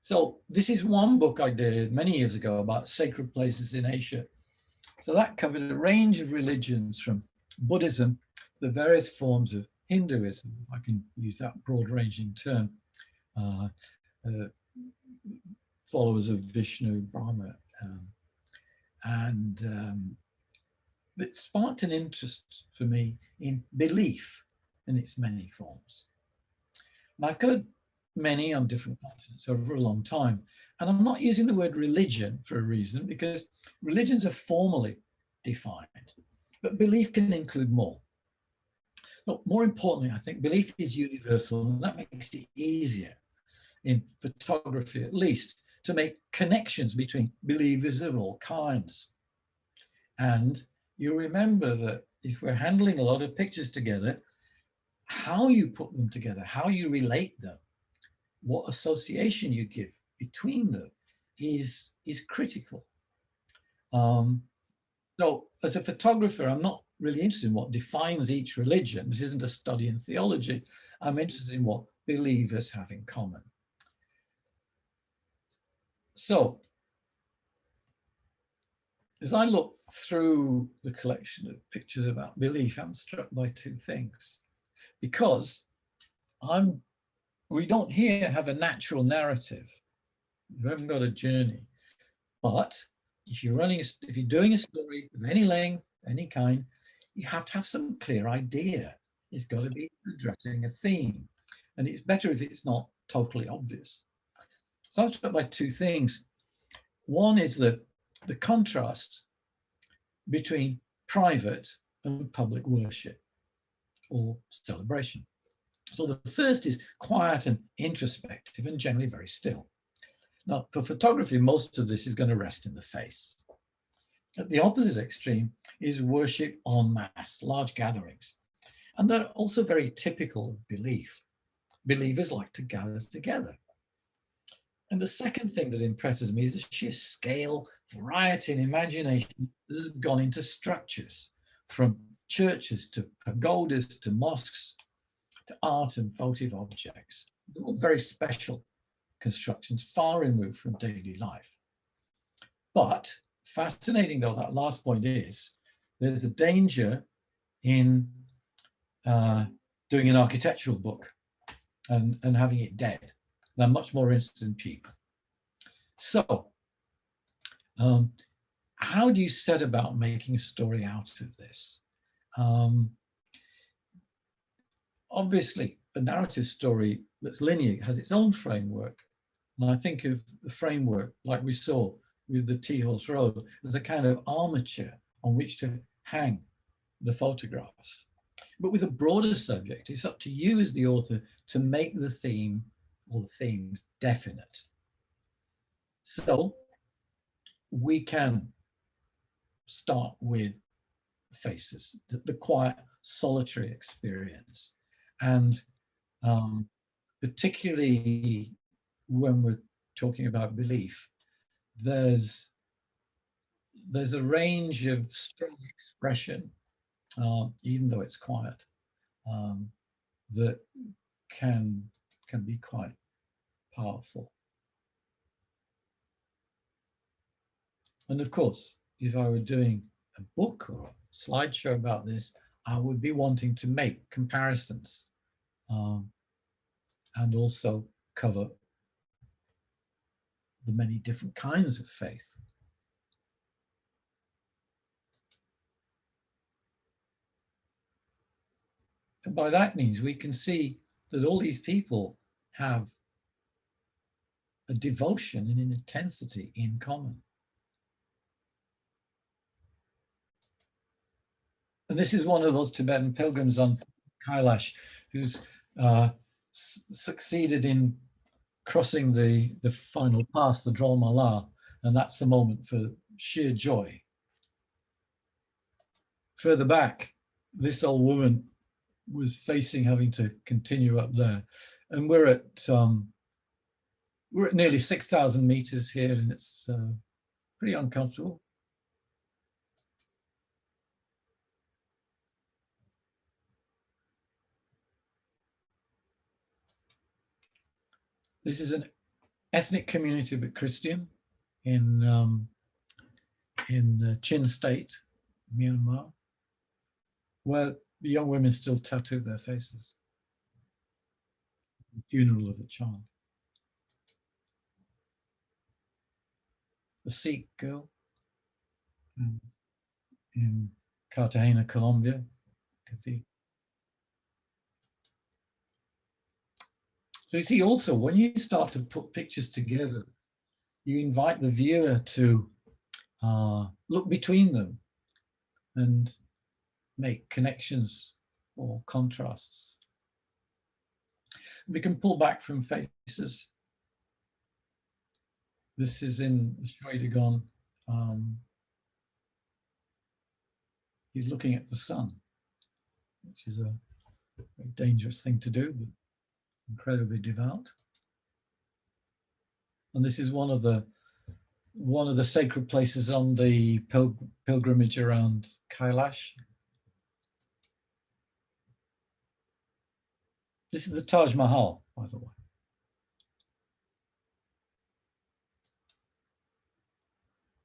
So this is one book I did many years ago about sacred places in Asia. So that covered a range of religions from Buddhism to the various forms of Hinduism. I can use that broad-ranging term. Followers of Vishnu, Brahma, and it sparked an interest for me in belief in its many forms. And I've covered many on different continents over a long time. And I'm not using the word religion for a reason, because religions are formally defined, but belief can include more. But more importantly, I think belief is universal, and that makes it easier in photography, at least, to make connections between believers of all kinds. And you remember that if we're handling a lot of pictures together, how you put them together, how you relate them, what association you give between them is critical. So as a photographer, I'm not really interested in what defines each religion. This isn't a study in theology. I'm interested in what believers have in common. So as I look through the collection of pictures about belief, I'm struck by two things. Because we don't here have a natural narrative. We haven't got a journey. But if you're doing a story of any length, any kind, you have to have some clear idea. It's got to be addressing a theme. And it's better if it's not totally obvious. So I'm struck by two things. One is the contrast between private and public worship or celebration. So the first is quiet and introspective and generally very still. Now, for photography, most of this is going to rest in the face. At the opposite extreme is worship en masse, large gatherings. And they're also very typical of belief. Believers like to gather together. And the second thing that impresses me is the sheer scale, variety, and imagination that has gone into structures, from churches to pagodas to mosques to art and votive objects. They're all very special constructions, far removed from daily life. But fascinating though that last point is, there's a danger in doing an architectural book and having it dead. And I'm much more interested in people. So how do you set about making a story out of this? Obviously, a narrative story that's linear has its own framework. And I think of the framework, like we saw with the Tea Horse Road, as a kind of armature on which to hang the photographs. But with a broader subject, it's up to you as the author to make the theme or the themes definite. So we can start with faces, the quiet, solitary experience. And particularly when we're talking about belief, there's a range of strong expression, even though it's quiet, that can be quite powerful. And of course, if I were doing a book or a slideshow about this, I would be wanting to make comparisons and also cover the many different kinds of faith. And by that means, we can see that all these people have a devotion and an intensity in common. And this is one of those Tibetan pilgrims on Kailash who's succeeded in crossing the final pass, the Drol Malar, and that's the moment for sheer joy. Further back, this old woman was facing having to continue up there, and we're at nearly 6,000 meters here, and it's pretty uncomfortable. This is an ethnic community, but Christian, in Chin State, Myanmar, where the young women still tattoo their faces. The funeral of a child. A Sikh girl in Cartagena, Colombia. So you see also, when you start to put pictures together, you invite the viewer to look between them and make connections or contrasts. We can pull back from faces. This is in Shwedagon. He's looking at the sun, which is a very dangerous thing to do, but incredibly devout. And this is one of the sacred places on the pilgrimage around Kailash. This is the Taj Mahal, by the way.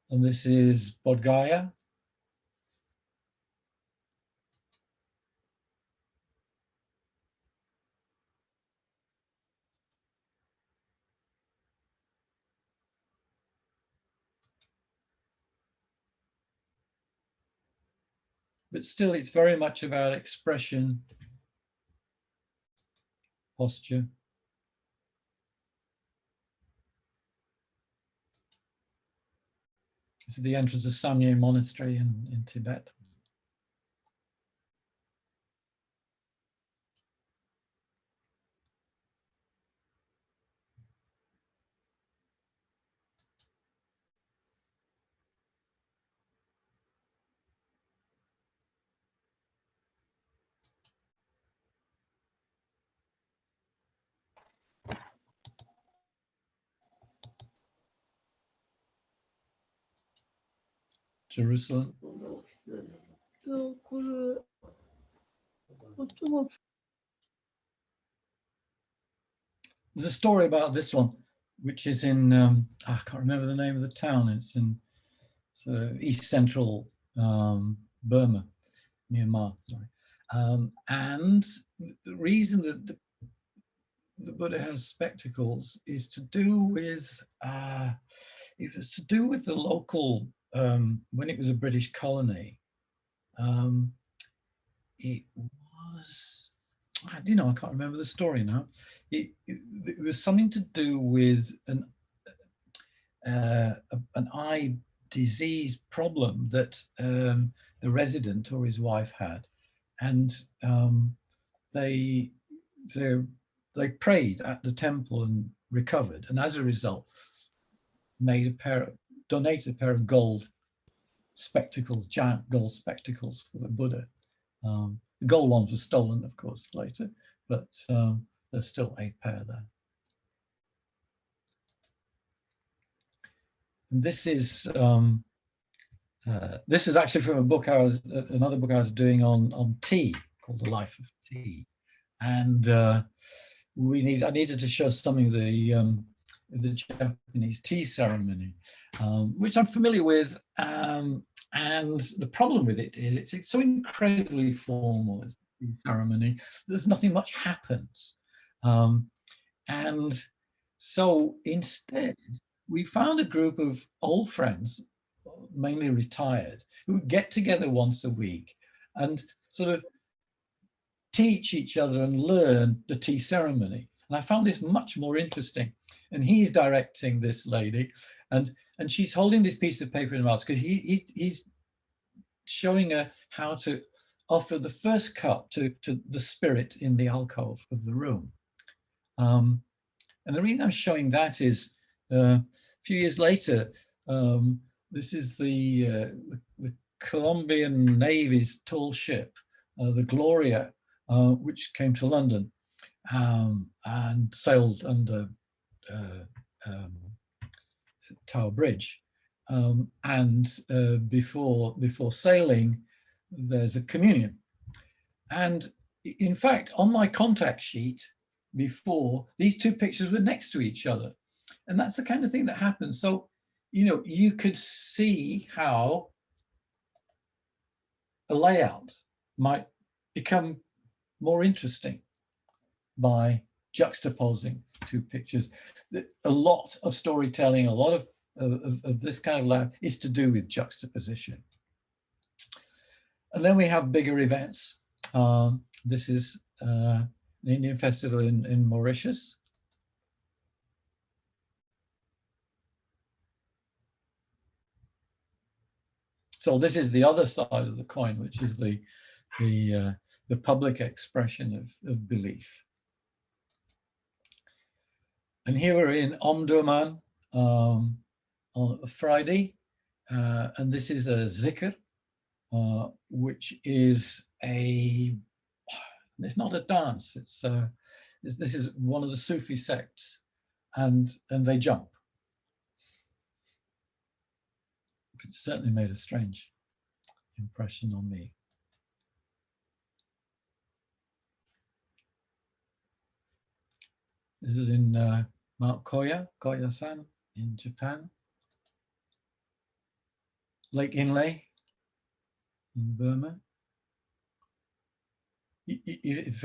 And this is Bodh Gaya. But still, it's very much about expression, posture. This is the entrance of Samye Monastery in Tibet. Jerusalem. There's a story about this one, which is in, I can't remember the name of the town. It's in east central Burma, Myanmar, sorry. And the reason that the Buddha has spectacles is to do with, it was to do with the local, when it was a British colony, it was, I can't remember the story now. It was something to do with an eye disease problem that the resident or his wife had, and they prayed at the temple and recovered, and as a result, donated a pair of gold spectacles, giant gold spectacles for the Buddha. The gold ones were stolen, of course, later, but there's still a pair there. And this is actually from a book another book I was doing on tea called The Life of Tea, and I needed to show something of the Japanese tea ceremony, which I'm familiar with, and the problem with it is it's so incredibly formal, it's a tea ceremony. There's nothing much happens, and so instead we found a group of old friends, mainly retired, who would get together once a week and sort of teach each other and learn the tea ceremony. And I found this much more interesting. And he's directing this lady, and she's holding this piece of paper in her mouth because he's showing her how to offer the first cup to the spirit in the alcove of the room. And the reason I'm showing that is a few years later, this is the Colombian Navy's tall ship, the Gloria, which came to London and sailed under Tower Bridge. And before sailing, there's a communion. And in fact, on my contact sheet before, these two pictures were next to each other. And that's the kind of thing that happens. So, you could see how a layout might become more interesting by juxtaposing two pictures. A lot of storytelling, a lot of this kind of layout is to do with juxtaposition. And then we have bigger events. This is an Indian festival in Mauritius. So this is the other side of the coin, which is the public expression of belief. And here we're in Omdurman on a Friday, and this is a zikr, which is it's not a dance. This is one of the Sufi sects, and they jump. It certainly made a strange impression on me. This is in Mount Koya-san in Japan. Lake Inle in Burma. If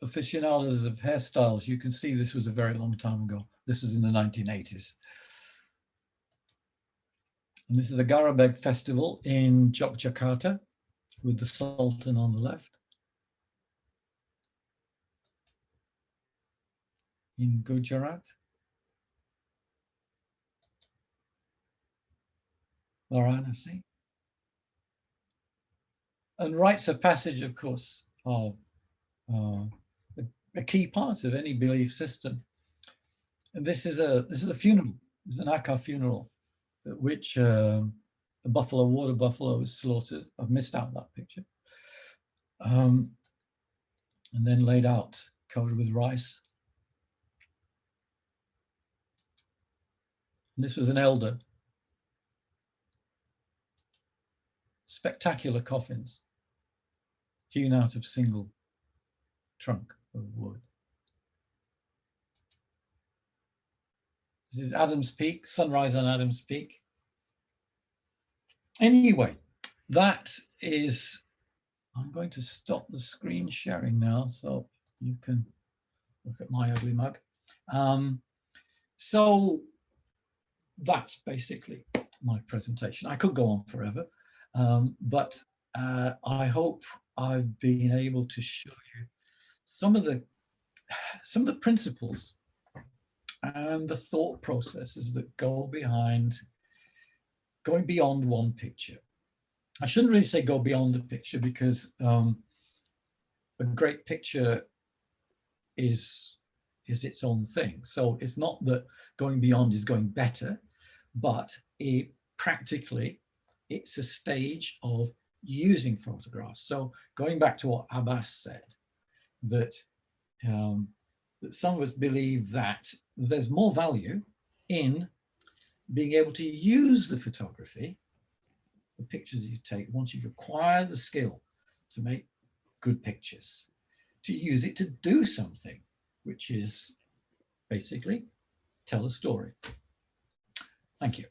aficionados of hairstyles, you can see this was a very long time ago. This was in the 1980s. And this is the Garabeg Festival in Yogyakarta with the Sultan on the left. In Gujarat. Varanasi. And rites of passage, of course, are a key part of any belief system. And this is a funeral. It's an Aka funeral at which a water buffalo was slaughtered. I've missed out that picture. And then laid out, covered with rice. And this was an elder. spectacular coffins hewn out of single trunk of wood. This is Adams Peak, sunrise on Adams Peak. Anyway, that is, I'm going to stop the screen sharing now so you can look at my ugly mug. So that's basically my presentation. I could go on forever, but I hope I've been able to show you some of the principles and the thought processes that go behind going beyond one picture. I shouldn't really say go beyond a picture, because a great picture is its own thing. So it's not that going beyond is going better, but practically it's a stage of using photographs. So going back to what Abbas said, that that some of us believe that there's more value in being able to use the photography, the pictures you take, once you've acquired the skill to make good pictures, to use it to do something, which is basically tell a story. Thank you.